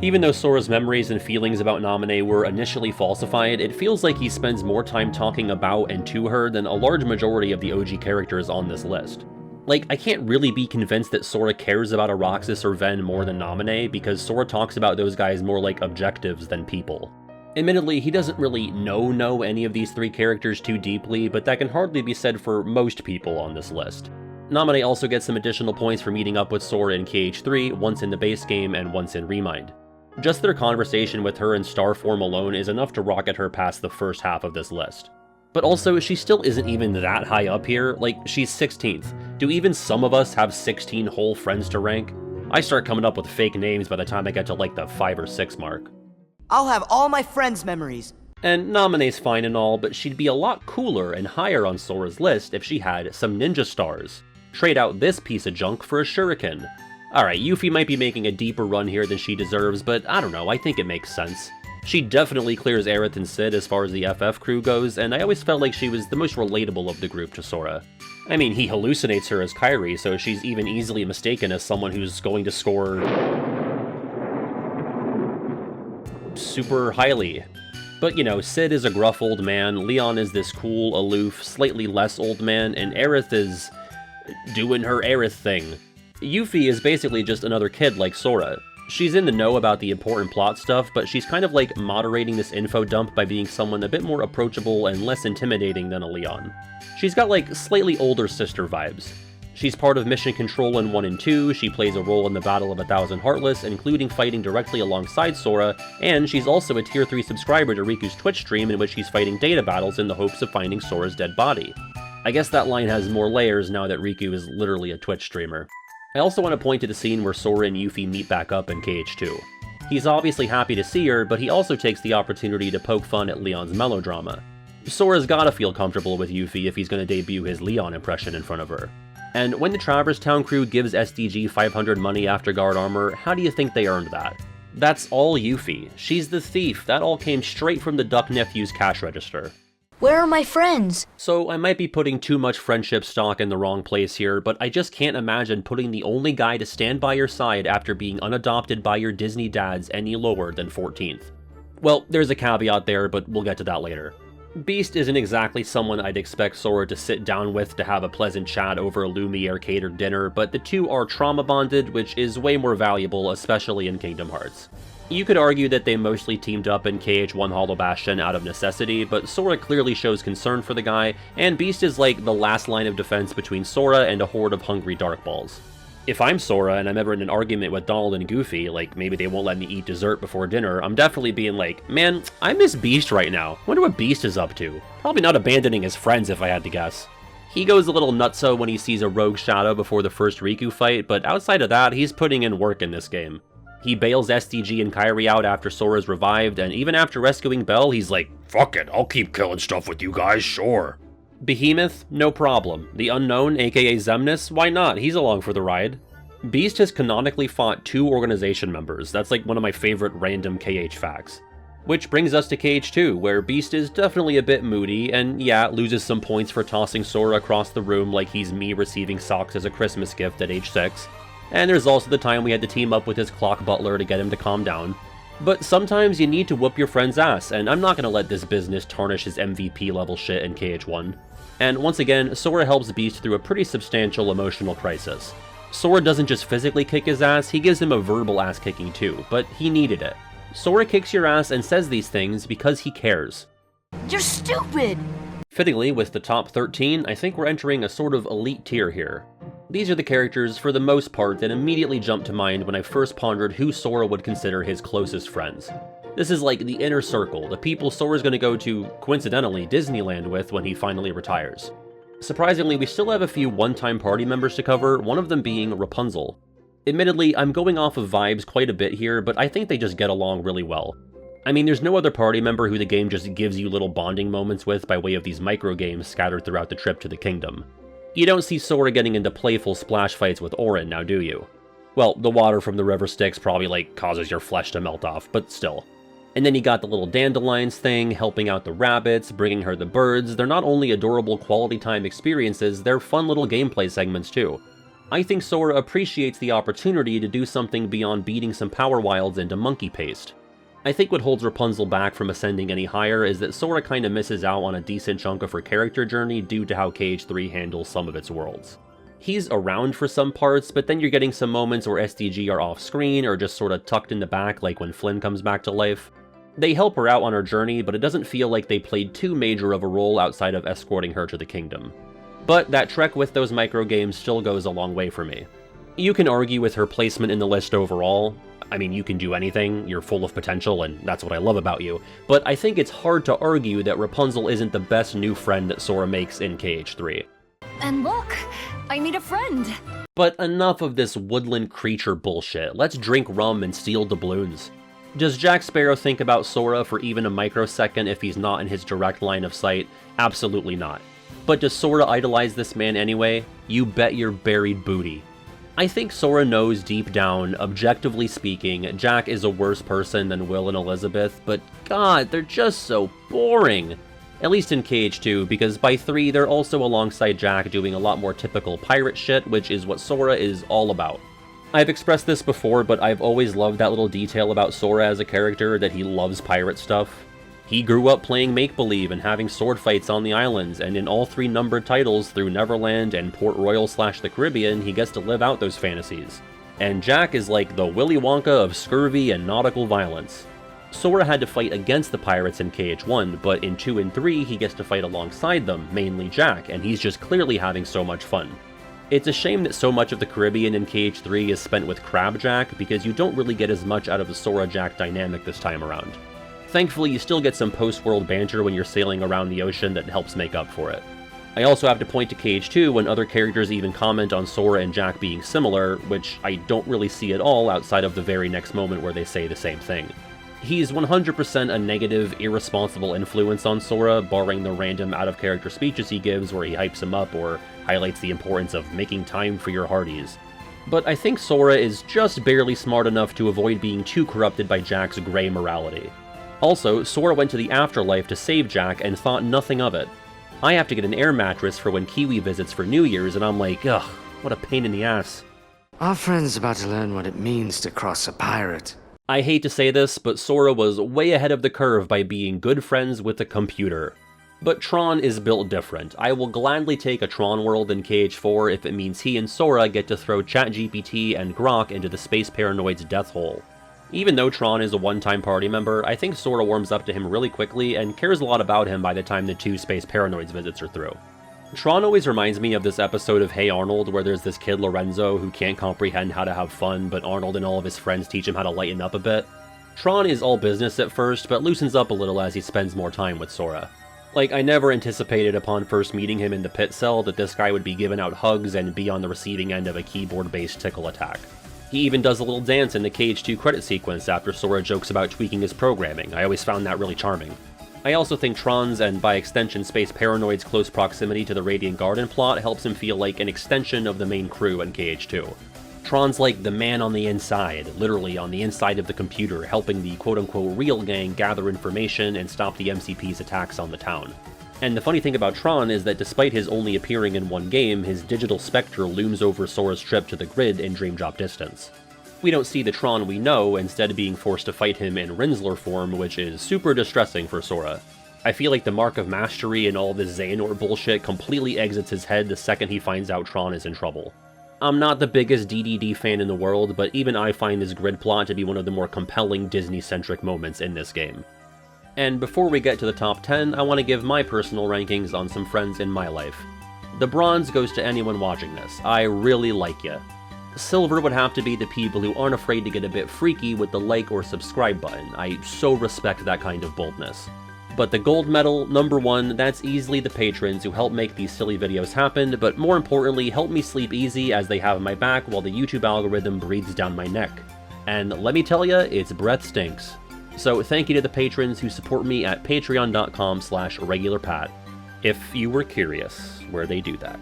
Even though Sora's memories and feelings about Naminé were initially falsified, it feels like he spends more time talking about and to her than a large majority of the OG characters on this list. Like, I can't really be convinced that Sora cares about Aroxis or Ven more than Naminé, because Sora talks about those guys more like objectives than people. Admittedly, he doesn't really know any of these three characters too deeply, but that can hardly be said for most people on this list. Naminé also gets some additional points for meeting up with Sora in KH3, once in the base game and once in Remind. Just their conversation with her in star form alone is enough to rocket her past the first half of this list. But also, she still isn't even that high up here, like, she's 16th. Do even some of us have 16 whole friends to rank? I start coming up with fake names by the time I get to like the 5 or 6 mark. I'll have all my friends' memories. And Naminé's fine and all, but she'd be a lot cooler and higher on Sora's list if she had some ninja stars. Trade out this piece of junk for a shuriken. Alright, Yuffie might be making a deeper run here than she deserves, but I don't know, I think it makes sense. She definitely clears Aerith and Cid as far as the FF crew goes, and I always felt like she was the most relatable of the group to Sora. I mean, he hallucinates her as Kairi, so she's even easily mistaken as someone who's going to score super highly. But, you know, Cid is a gruff old man, Leon is this cool, aloof, slightly less old man, and Aerith is doing her Aerith thing. Yuffie is basically just another kid like Sora. She's in the know about the important plot stuff, but she's kind of like moderating this info dump by being someone a bit more approachable and less intimidating than a Leon. She's got like slightly older sister vibes. She's part of Mission Control in 1 and 2, she plays a role in the Battle of 1,000 Heartless, including fighting directly alongside Sora, and she's also a Tier 3 subscriber to Riku's Twitch stream in which he's fighting data battles in the hopes of finding Sora's dead body. I guess that line has more layers now that Riku is literally a Twitch streamer. I also want to point to the scene where Sora and Yuffie meet back up in KH2. He's obviously happy to see her, but he also takes the opportunity to poke fun at Leon's melodrama. Sora's gotta feel comfortable with Yuffie if he's gonna debut his Leon impression in front of her. And when the Traverse Town crew gives SDG 500 money after guard armor, how do you think they earned that? That's all Yuffie. She's the thief. That all came straight from the Duck Nephew's cash register. Where are my friends? So I might be putting too much friendship stock in the wrong place here, but I just can't imagine putting the only guy to stand by your side after being unadopted by your Disney dads any lower than 14th. Well, there's a caveat there, but we'll get to that later. Beast isn't exactly someone I'd expect Sora to sit down with to have a pleasant chat over a Lumiere catered dinner, but the two are trauma bonded, which is way more valuable, especially in Kingdom Hearts. You could argue that they mostly teamed up in KH1 Hollow Bastion out of necessity, but Sora clearly shows concern for the guy, and Beast is like the last line of defense between Sora and a horde of hungry Dark Balls. If I'm Sora and I'm ever in an argument with Donald and Goofy, like maybe they won't let me eat dessert before dinner, I'm definitely being like, man, I miss Beast right now. Wonder what Beast is up to. Probably not abandoning his friends if I had to guess. He goes a little nutso when he sees a rogue Shadow before the first Riku fight, but outside of that, he's putting in work in this game. He bails SDG and Kairi out after Sora's revived, and even after rescuing Belle, he's like, Fuck it, I'll keep killing stuff with you guys, sure. Behemoth? No problem. The Unknown, aka Xemnas? Why not? He's along for the ride. Beast has canonically fought 2 organization members. That's like one of my favorite random KH facts. Which brings us to KH2, where Beast is definitely a bit moody, and yeah, loses some points for tossing Sora across the room like he's me receiving socks as a Christmas gift at age 6. And there's also the time we had to team up with his clock butler to get him to calm down. But sometimes you need to whoop your friend's ass, and I'm not gonna let this business tarnish his MVP level shit in KH1. And once again, Sora helps Beast through a pretty substantial emotional crisis. Sora doesn't just physically kick his ass, he gives him a verbal ass kicking too, but he needed it. Sora kicks your ass and says these things because he cares. You're stupid! Fittingly, with the top 13, I think we're entering a sort of elite tier here. These are the characters, for the most part, that immediately jumped to mind when I first pondered who Sora would consider his closest friends. This is like the inner circle, the people Sora's gonna go to, coincidentally, Disneyland with when he finally retires. Surprisingly, we still have a few one-time party members to cover, one of them being Rapunzel. Admittedly, I'm going off of vibes quite a bit here, but I think they just get along really well. I mean, there's no other party member who the game just gives you little bonding moments with by way of these micro-games scattered throughout the trip to the kingdom. You don't see Sora getting into playful splash fights with Auron, now do you? Well, the water from the river Styx probably, like, causes your flesh to melt off, but still. And then you got the little dandelions thing, helping out the rabbits, bringing her the birds. They're not only adorable quality time experiences, they're fun little gameplay segments too. I think Sora appreciates the opportunity to do something beyond beating some power wilds into monkey paste. I think what holds Rapunzel back from ascending any higher is that Sora kinda misses out on a decent chunk of her character journey due to how KH3 handles some of its worlds. He's around for some parts, but then you're getting some moments where SDG are off-screen or just sorta tucked in the back like when Flynn comes back to life. They help her out on her journey, but it doesn't feel like they played too major of a role outside of escorting her to the kingdom. But that trek with those micro-games still goes a long way for me. You can argue with her placement in the list overall. I mean, you can do anything, you're full of potential, and that's what I love about you, but I think it's hard to argue that Rapunzel isn't the best new friend that Sora makes in KH3. And look, I made a friend! But enough of this woodland creature bullshit, let's drink rum and steal doubloons. Does Jack Sparrow think about Sora for even a microsecond if he's not in his direct line of sight? Absolutely not. But does Sora idolize this man anyway? You bet your buried booty. I think Sora knows deep down, objectively speaking, Jack is a worse person than Will and Elizabeth, but god, they're just so boring. At least in KH2, because by 3, they're also alongside Jack doing a lot more typical pirate shit, which is what Sora is all about. I've expressed this before, but I've always loved that little detail about Sora as a character, that he loves pirate stuff. He grew up playing make-believe and having sword fights on the islands, and in all 3 numbered titles through Neverland and Port Royal / the Caribbean, he gets to live out those fantasies. And Jack is like the Willy Wonka of scurvy and nautical violence. Sora had to fight against the pirates in KH1, but in 2 and 3 he gets to fight alongside them, mainly Jack, and he's just clearly having so much fun. It's a shame that so much of the Caribbean in KH3 is spent with Crab Jack, because you don't really get as much out of the Sora-Jack dynamic this time around. Thankfully, you still get some post-world banter when you're sailing around the ocean that helps make up for it. I also have to point to KH2 when other characters even comment on Sora and Jack being similar, which I don't really see at all outside of the very next moment where they say the same thing. He's 100% a negative, irresponsible influence on Sora, barring the random out-of-character speeches he gives where he hypes him up or highlights the importance of making time for your hearties. But I think Sora is just barely smart enough to avoid being too corrupted by Jack's gray morality. Also, Sora went to the afterlife to save Jack and thought nothing of it. I have to get an air mattress for when Kiwi visits for New Year's, and I'm like, ugh, what a pain in the ass. Our friend's about to learn what it means to cross a pirate. I hate to say this, but Sora was way ahead of the curve by being good friends with the computer. But Tron is built different. I will gladly take a Tron world in KH4 if it means he and Sora get to throw ChatGPT and Grok into the Space Paranoid's death hole. Even though Tron is a one-time party member, I think Sora warms up to him really quickly and cares a lot about him by the time the 2 Space Paranoids visits are through. Tron always reminds me of this episode of Hey Arnold where there's this kid Lorenzo who can't comprehend how to have fun, but Arnold and all of his friends teach him how to lighten up a bit. Tron is all business at first, but loosens up a little as he spends more time with Sora. Like, I never anticipated upon first meeting him in the pit cell that this guy would be giving out hugs and be on the receiving end of a keyboard-based tickle attack. He even does a little dance in the KH2 credit sequence after Sora jokes about tweaking his programming. I always found that really charming. I also think Tron's, and by extension Space Paranoid's, close proximity to the Radiant Garden plot helps him feel like an extension of the main crew in KH2. Tron's like the man on the inside, literally on the inside of the computer, helping the quote-unquote real gang gather information and stop the MCP's attacks on the town. And the funny thing about Tron is that despite his only appearing in one game, his digital specter looms over Sora's trip to the grid in Dream Drop distance. We don't see the Tron we know, instead being forced to fight him in Rinsler form, which is super distressing for Sora. I feel like the Mark of Mastery and all this Xehanort bullshit completely exits his head the second he finds out Tron is in trouble. I'm not the biggest DDD fan in the world, but even I find this grid plot to be one of the more compelling Disney-centric moments in this game. And before we get to the top 10, I want to give my personal rankings on some friends in my life. The bronze goes to anyone watching this. I really like ya. Silver would have to be the people who aren't afraid to get a bit freaky with the like or subscribe button. I so respect that kind of boldness. But the gold medal, number 1, that's easily the patrons who help make these silly videos happen, but more importantly, help me sleep easy as they have my back while the YouTube algorithm breathes down my neck. And let me tell ya, its breath stinks. So thank you to the patrons who support me at patreon.com/regularpat. If you were curious where they do that.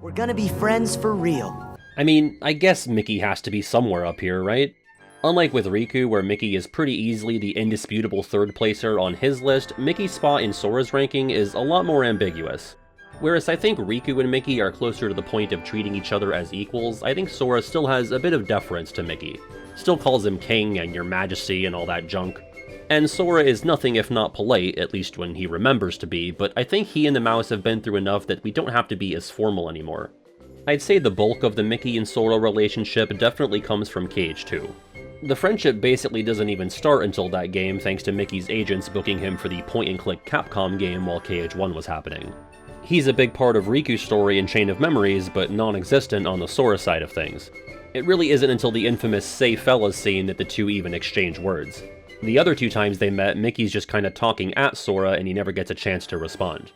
We're gonna be friends for real. I mean, I guess Mickey has to be somewhere up here, right? Unlike with Riku, where Mickey is pretty easily the indisputable third placer on his list, Mickey's spot in Sora's ranking is a lot more ambiguous. Whereas I think Riku and Mickey are closer to the point of treating each other as equals, I think Sora still has a bit of deference to Mickey. Still calls him King and Your Majesty and all that junk. And Sora is nothing if not polite, at least when he remembers to be, but I think he and the mouse have been through enough that we don't have to be as formal anymore. I'd say the bulk of the Mickey and Sora relationship definitely comes from KH2. The friendship basically doesn't even start until that game thanks to Mickey's agents booking him for the point-and-click Capcom game while KH1 was happening. He's a big part of Riku's story in Chain of Memories, but non-existent on the Sora side of things. It really isn't until the infamous Say Fellas scene that the two even exchange words. The other 2 times they met, Mickey's just kinda talking at Sora and he never gets a chance to respond.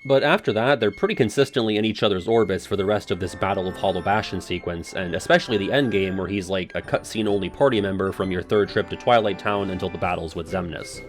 But after that, they're pretty consistently in each other's orbits for the rest of this Battle of Hollow Bastion sequence, and especially the endgame where he's like a cutscene-only party member from your 3rd trip to Twilight Town until the battles with Xemnas.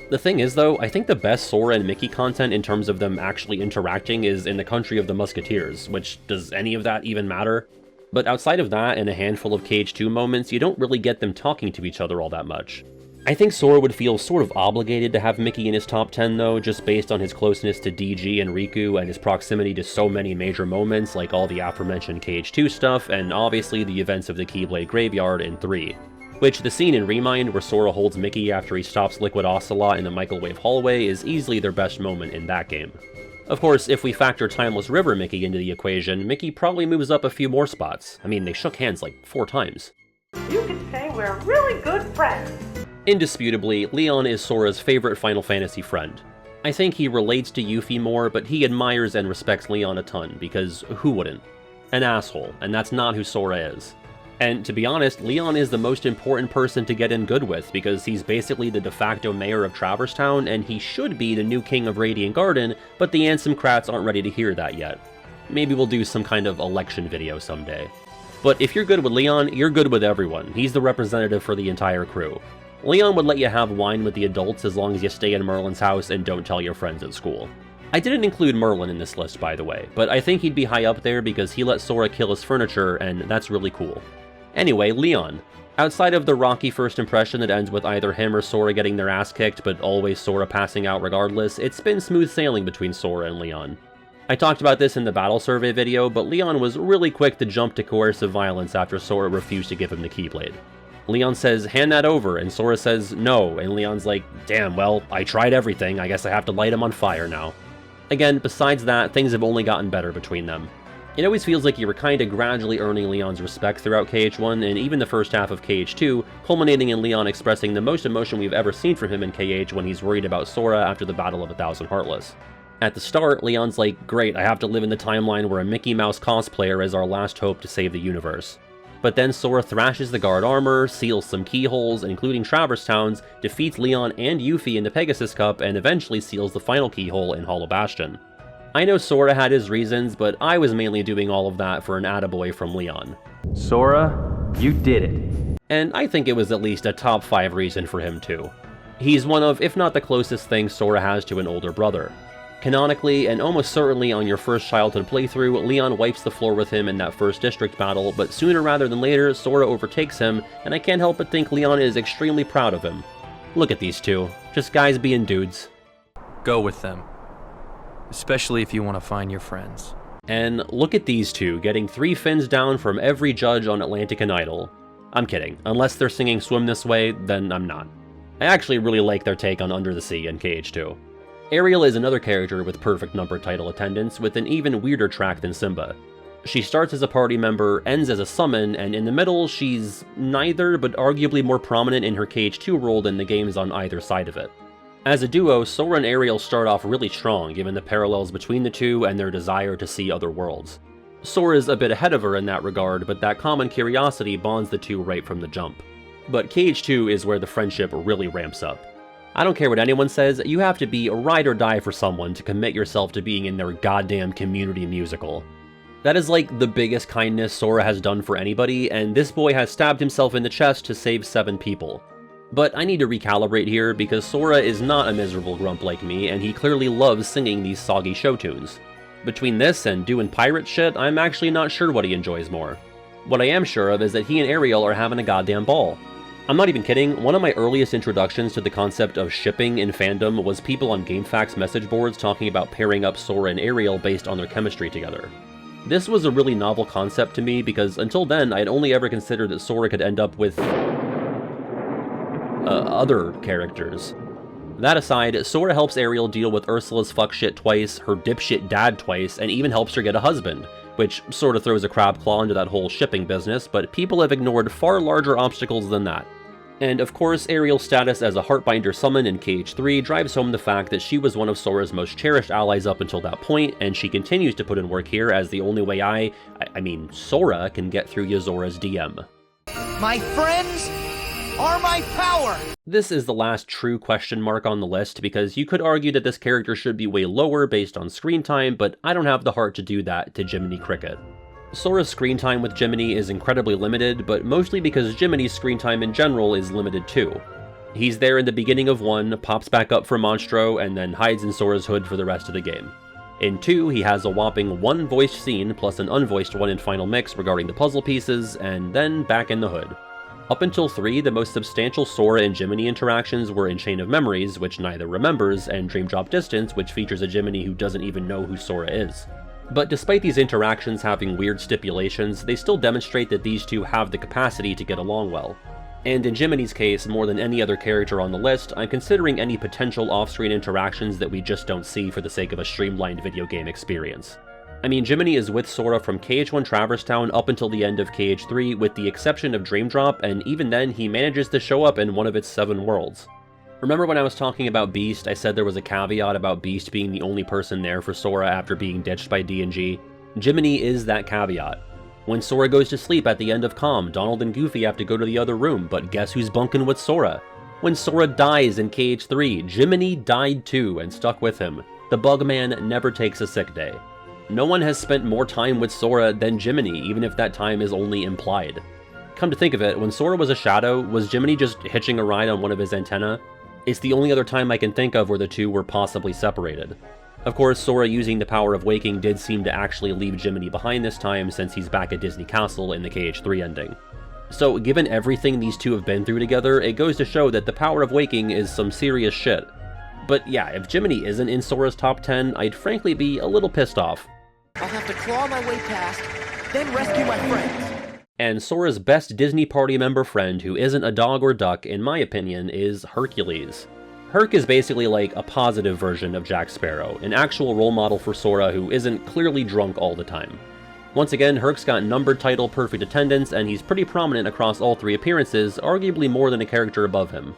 The thing is though, I think the best Sora and Mickey content in terms of them actually interacting is in the country of the Musketeers, which does any of that even matter? But outside of that and a handful of Cage 2 moments, you don't really get them talking to each other all that much. I think Sora would feel sort of obligated to have Mickey in his top 10 though, just based on his closeness to DG and Riku and his proximity to so many major moments like all the aforementioned Cage 2 stuff and obviously the events of the Keyblade Graveyard in 3. Which, the scene in Remind where Sora holds Mickey after he stops Liquid Ocelot in the microwave hallway is easily their best moment in that game. Of course, if we factor Timeless River Mickey into the equation, Mickey probably moves up a few more spots. I mean, they shook hands like 4 times. You could say we're really good friends. Indisputably, Leon is Sora's favorite Final Fantasy friend. I think he relates to Yuffie more, but he admires and respects Leon a ton, because who wouldn't? An asshole, and that's not who Sora is. And to be honest, Leon is the most important person to get in good with, because he's basically the de facto mayor of Traverse Town, and he should be the new king of Radiant Garden, but the Ansem Krats aren't ready to hear that yet. Maybe we'll do some kind of election video someday. But if you're good with Leon, you're good with everyone. He's the representative for the entire crew. Leon would let you have wine with the adults as long as you stay in Merlin's house and don't tell your friends at school. I didn't include Merlin in this list, by the way, but I think he'd be high up there because he let Sora kill his furniture, and that's really cool. Anyway, Leon. Outside of the rocky first impression that ends with either him or Sora getting their ass kicked, but always Sora passing out regardless, it's been smooth sailing between Sora and Leon. I talked about this in the battle survey video, but Leon was really quick to jump to coercive violence after Sora refused to give him the Keyblade. Leon says, "Hand that over," and Sora says, "No," and Leon's like, "Damn, well, I tried everything, I guess I have to light him on fire now." Again, besides that, things have only gotten better between them. It always feels like you were kinda gradually earning Leon's respect throughout KH1, and even the first half of KH2, culminating in Leon expressing the most emotion we've ever seen from him in KH when he's worried about Sora after the Battle of 1,000 Heartless. At the start, Leon's like, "Great, I have to live in the timeline where a Mickey Mouse cosplayer is our last hope to save the universe." But then Sora thrashes the guard armor, seals some keyholes, including Traverse Towns, defeats Leon and Yuffie in the Pegasus Cup, and eventually seals the final keyhole in Hollow Bastion. I know Sora had his reasons, but I was mainly doing all of that for an attaboy from Leon. Sora, you did it. And I think it was at least a top 5 reason for him too. He's one of, if not the closest thing Sora has to an older brother. Canonically, and almost certainly on your first childhood playthrough, Leon wipes the floor with him in that first district battle, but sooner rather than later, Sora overtakes him, and I can't help but think Leon is extremely proud of him. Look at these two, just guys being dudes. Go with them. Especially if you want to find your friends. And look at these two, getting 3 fins down from every judge on Atlantic and Idol. I'm kidding, unless they're singing Swim This Way, then I'm not. I actually really like their take on Under the Sea in KH2. Ariel is another character with perfect number title attendance, with an even weirder track than Simba. She starts as a party member, ends as a summon, and in the middle, she's neither, but arguably more prominent in her KH2 role than the games on either side of it. As a duo, Sora and Ariel start off really strong, given the parallels between the two and their desire to see other worlds. Sora's a bit ahead of her in that regard, but that common curiosity bonds the two right from the jump. But KH2 is where the friendship really ramps up. I don't care what anyone says, you have to be a ride or die for someone to commit yourself to being in their goddamn community musical. That is like the biggest kindness Sora has done for anybody, and this boy has stabbed himself in the chest to save 7 people. But I need to recalibrate here, because Sora is not a miserable grump like me, and he clearly loves singing these soggy show tunes. Between this and doing pirate shit, I'm actually not sure what he enjoys more. What I am sure of is that he and Ariel are having a goddamn ball. I'm not even kidding, one of my earliest introductions to the concept of shipping in fandom was people on GameFAQs message boards talking about pairing up Sora and Ariel based on their chemistry together. This was a really novel concept to me because until then I had only ever considered that Sora could end up with other characters. That aside, Sora helps Ariel deal with Ursula's fuckshit twice, her dipshit dad twice, and even helps her get a husband, which sort of throws a crab claw into that whole shipping business, but people have ignored far larger obstacles than that. And of course, Ariel's status as a Heartbinder summon in KH3 drives home the fact that she was one of Sora's most cherished allies up until that point, and she continues to put in work here as the only way I mean, Sora can get through Yozora's DM. My friends are my power! This is the last true question mark on the list, because you could argue that this character should be way lower based on screen time, but I don't have the heart to do that to Jiminy Cricket. Sora's screen time with Jiminy is incredibly limited, but mostly because Jiminy's screen time in general is limited too. He's there in the beginning of 1, pops back up for Monstro, and then hides in Sora's hood for the rest of the game. In 2, he has a whopping 1 voiced scene plus an unvoiced one in Final Mix regarding the puzzle pieces, and then back in the hood. Up until 3, the most substantial Sora and Jiminy interactions were in Chain of Memories, which neither remembers, and Dream Drop Distance, which features a Jiminy who doesn't even know who Sora is. But despite these interactions having weird stipulations, they still demonstrate that these two have the capacity to get along well. And in Jiminy's case, more than any other character on the list, I'm considering any potential off-screen interactions that we just don't see for the sake of a streamlined video game experience. I mean, Jiminy is with Sora from KH1 Traverse Town up until the end of KH3, with the exception of Dream Drop, and even then he manages to show up in one of its 7 worlds. Remember when I was talking about Beast, I said there was a caveat about Beast being the only person there for Sora after being ditched by D&G? Jiminy is that caveat. When Sora goes to sleep at the end of Calm, Donald and Goofy have to go to the other room, but guess who's bunking with Sora? When Sora dies in KH3, Jiminy died too and stuck with him. The Bugman never takes a sick day. No one has spent more time with Sora than Jiminy, even if that time is only implied. Come to think of it, when Sora was a shadow, was Jiminy just hitching a ride on one of his antennae? It's the only other time I can think of where the two were possibly separated. Of course, Sora using the power of waking did seem to actually leave Jiminy behind this time since he's back at Disney Castle in the KH3 ending. So given everything these two have been through together, it goes to show that the power of waking is some serious shit. But yeah, if Jiminy isn't in Sora's top 10, I'd frankly be a little pissed off. I'll have to claw my way past, then rescue my friends. And Sora's best Disney party member friend who isn't a dog or duck, in my opinion, is Hercules. Herc is basically like a positive version of Jack Sparrow, an actual role model for Sora who isn't clearly drunk all the time. Once again, Herc's got numbered title perfect attendance, and he's pretty prominent across all 3 appearances, arguably more than a character above him.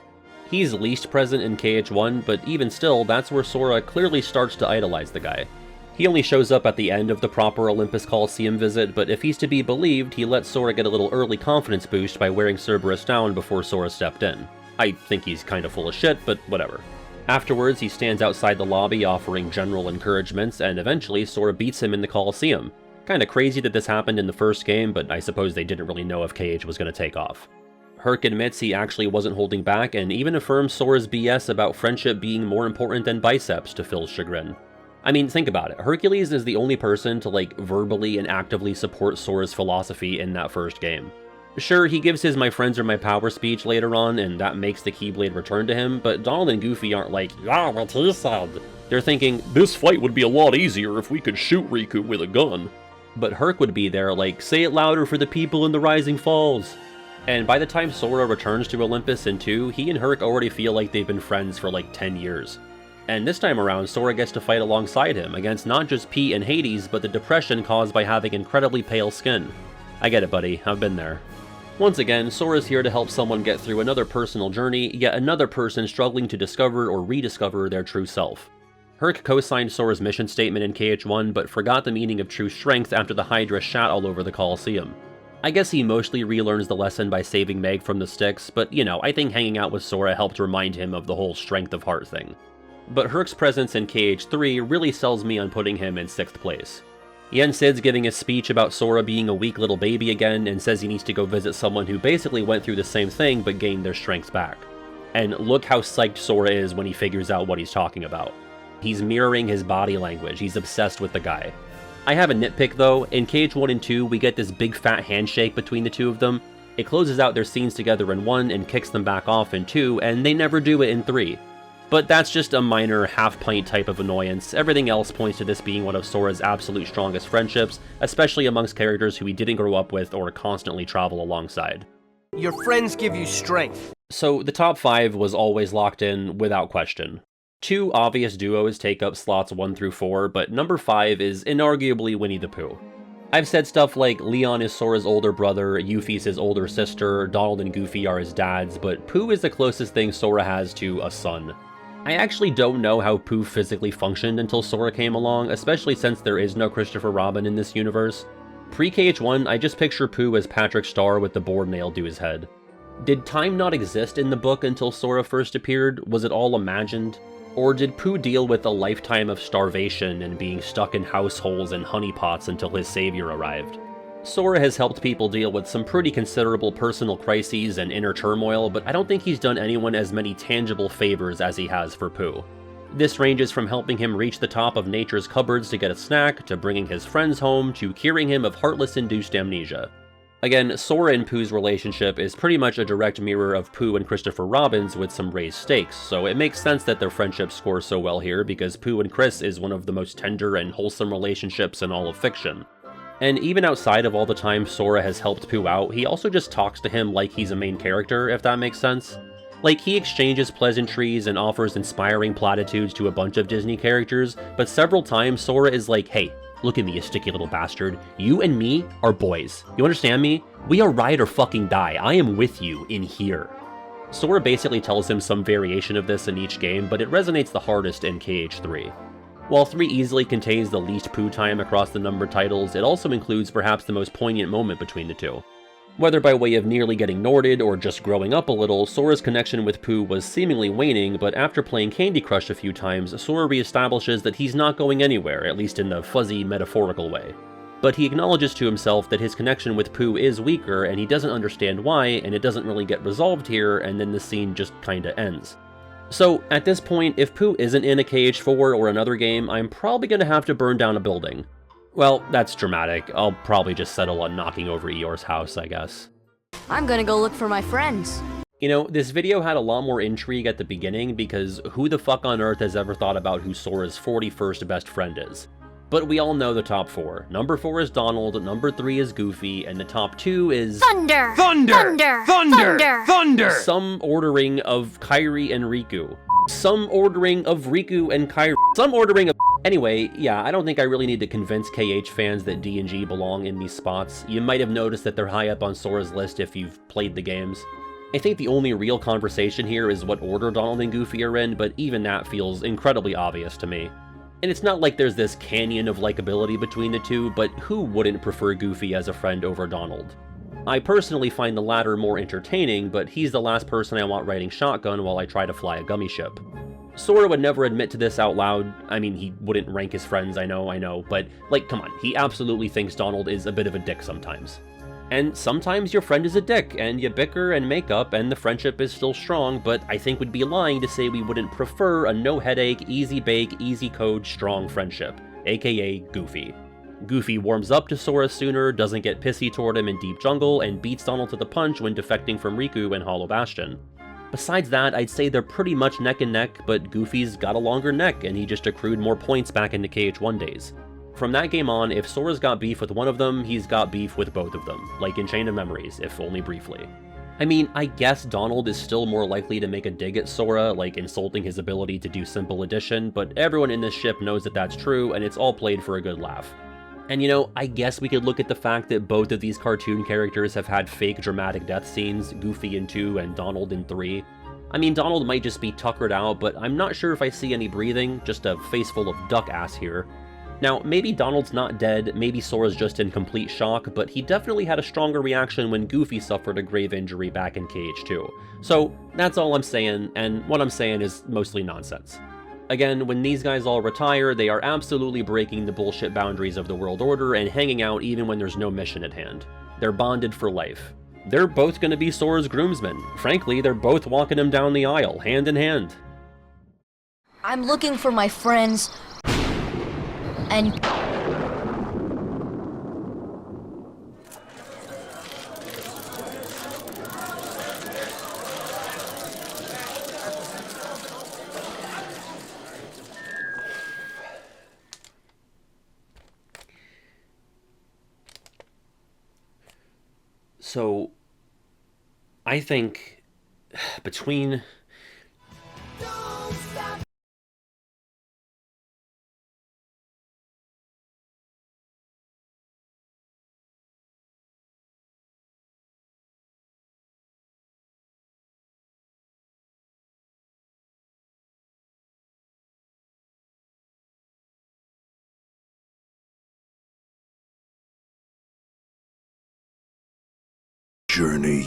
He's least present in KH1, but even still, that's where Sora clearly starts to idolize the guy. He only shows up at the end of the proper Olympus Coliseum visit, but if he's to be believed, he let Sora get a little early confidence boost by wearing Cerberus down before Sora stepped in. I think he's kinda full of shit, but whatever. Afterwards, he stands outside the lobby offering general encouragements, and eventually Sora beats him in the Coliseum. Kinda crazy that this happened in the first game, but I suppose they didn't really know if KH was gonna take off. Herc admits he actually wasn't holding back, and even affirms Sora's BS about friendship being more important than biceps to Phil's chagrin. I mean, think about it. Hercules is the only person to, verbally and actively support Sora's philosophy in that first game. Sure, he gives his "my friends are my power" speech later on, and that makes the Keyblade return to him, but Donald and Goofy aren't like, "Yeah, what he said." They're thinking, "This fight would be a lot easier if we could shoot Riku with a gun." But Herc would be there like, "Say it louder for the people in the Rising Falls." And by the time Sora returns to Olympus in 2, he and Herc already feel like they've been friends for 10 years. And this time around, Sora gets to fight alongside him, against not just Pete and Hades, but the depression caused by having incredibly pale skin. I get it, buddy, I've been there. Once again, Sora's here to help someone get through another personal journey, yet another person struggling to discover or rediscover their true self. Herc co-signed Sora's mission statement in KH1, but forgot the meaning of true strength after the Hydra shat all over the Colosseum. I guess he mostly relearns the lesson by saving Meg from the Styx, but I think hanging out with Sora helped remind him of the whole strength of heart thing. But Herc's presence in KH3 really sells me on putting him in 6th place. Yen Sid's giving a speech about Sora being a weak little baby again, and says he needs to go visit someone who basically went through the same thing but gained their strength back. And look how psyched Sora is when he figures out what he's talking about. He's mirroring his body language, he's obsessed with the guy. I have a nitpick though. In KH1 and 2, we get this big fat handshake between the two of them. It closes out their scenes together in 1 and kicks them back off in 2, and they never do it in 3. But that's just a minor half-pint type of annoyance. Everything else points to this being one of Sora's absolute strongest friendships, especially amongst characters who he didn't grow up with or constantly travel alongside. Your friends give you strength. So the top 5 was always locked in without question. 2 obvious duos take up slots 1 through 4, but number 5 is inarguably Winnie the Pooh. I've said stuff like Leon is Sora's older brother, Yuffie's his older sister, Donald and Goofy are his dads, but Pooh is the closest thing Sora has to a son. I actually don't know how Pooh physically functioned until Sora came along, especially since there is no Christopher Robin in this universe. Pre-KH1, I just picture Pooh as Patrick Star with the board nailed to his head. Did time not exist in the book until Sora first appeared? Was it all imagined? Or did Pooh deal with a lifetime of starvation and being stuck in house holes and honeypots until his savior arrived? Sora has helped people deal with some pretty considerable personal crises and inner turmoil, but I don't think he's done anyone as many tangible favors as he has for Pooh. This ranges from helping him reach the top of nature's cupboards to get a snack, to bringing his friends home, to curing him of heartless-induced amnesia. Again, Sora and Pooh's relationship is pretty much a direct mirror of Pooh and Christopher Robin's with some raised stakes, so it makes sense that their friendship scores so well here because Pooh and Chris is one of the most tender and wholesome relationships in all of fiction. And even outside of all the time Sora has helped Pooh out, he also just talks to him like he's a main character, if that makes sense. Like, he exchanges pleasantries and offers inspiring platitudes to a bunch of Disney characters, but several times Sora is like, hey, look at me, you sticky little bastard. You and me are boys. You understand me? We are ride or fucking die. I am with you in here. Sora basically tells him some variation of this in each game, but it resonates the hardest in KH3. While 3 easily contains the least Pooh time across the numbered titles, it also includes perhaps the most poignant moment between the two. Whether by way of nearly getting Norded or just growing up a little, Sora's connection with Pooh was seemingly waning, but after playing Candy Crush a few times, Sora reestablishes that he's not going anywhere, at least in the fuzzy, metaphorical way. But he acknowledges to himself that his connection with Pooh is weaker, and he doesn't understand why, and it doesn't really get resolved here, and then the scene just kinda ends. So, at this point, if Pooh isn't in a KH4 or another game, I'm probably gonna have to burn down a building. Well, that's dramatic. I'll probably just settle on knocking over Eeyore's house, I guess. I'm gonna go look for my friends. You know, this video had a lot more intrigue at the beginning because who the fuck on earth has ever thought about who Sora's 41st best friend is? But we all know the top 4. Number 4 is Donald, number 3 is Goofy, and the top 2 is... Thunder! Thunder! Thunder! Thunder! Thunder! Thunder! Some ordering of Kairi and Riku. Some ordering of Riku and Kairi. Some ordering of... Anyway, yeah, I don't think I really need to convince KH fans that D and G belong in these spots. You might have noticed that they're high up on Sora's list if you've played the games. I think the only real conversation here is what order Donald and Goofy are in, but even that feels incredibly obvious to me. And it's not like there's this canyon of likability between the two, but who wouldn't prefer Goofy as a friend over Donald? I personally find the latter more entertaining, but he's the last person I want riding shotgun while I try to fly a gummy ship. Sora would never admit to this out loud. I mean, he wouldn't rank his friends, I know, but, like, come on, he absolutely thinks Donald is a bit of a dick sometimes. And sometimes your friend is a dick, and you bicker and make up, and the friendship is still strong, but I think we'd be lying to say we wouldn't prefer a no-headache, easy-bake, easy-code, strong friendship, aka Goofy. Goofy warms up to Sora sooner, doesn't get pissy toward him in Deep Jungle, and beats Donald to the punch when defecting from Riku in Hollow Bastion. Besides that, I'd say they're pretty much neck and neck, but Goofy's got a longer neck, and he just accrued more points back in the KH1 days. From that game on, if Sora's got beef with one of them, he's got beef with both of them, like in Chain of Memories, if only briefly. I mean, I guess Donald is still more likely to make a dig at Sora, like insulting his ability to do simple addition, but everyone in this ship knows that that's true, and it's all played for a good laugh. And you know, I guess we could look at the fact that both of these cartoon characters have had fake dramatic death scenes, Goofy in 2 and Donald in 3. I mean, Donald might just be tuckered out, but I'm not sure if I see any breathing, just a face full of duck ass here. Now, maybe Donald's not dead, maybe Sora's just in complete shock, but he definitely had a stronger reaction when Goofy suffered a grave injury back in KH2. So, that's all I'm saying, and what I'm saying is mostly nonsense. Again, when these guys all retire, they are absolutely breaking the bullshit boundaries of the world order and hanging out even when there's no mission at hand. They're bonded for life. They're both gonna be Sora's groomsmen. Frankly, they're both walking him down the aisle, hand in hand. I'm looking for my friends. And... So, I think between... Journey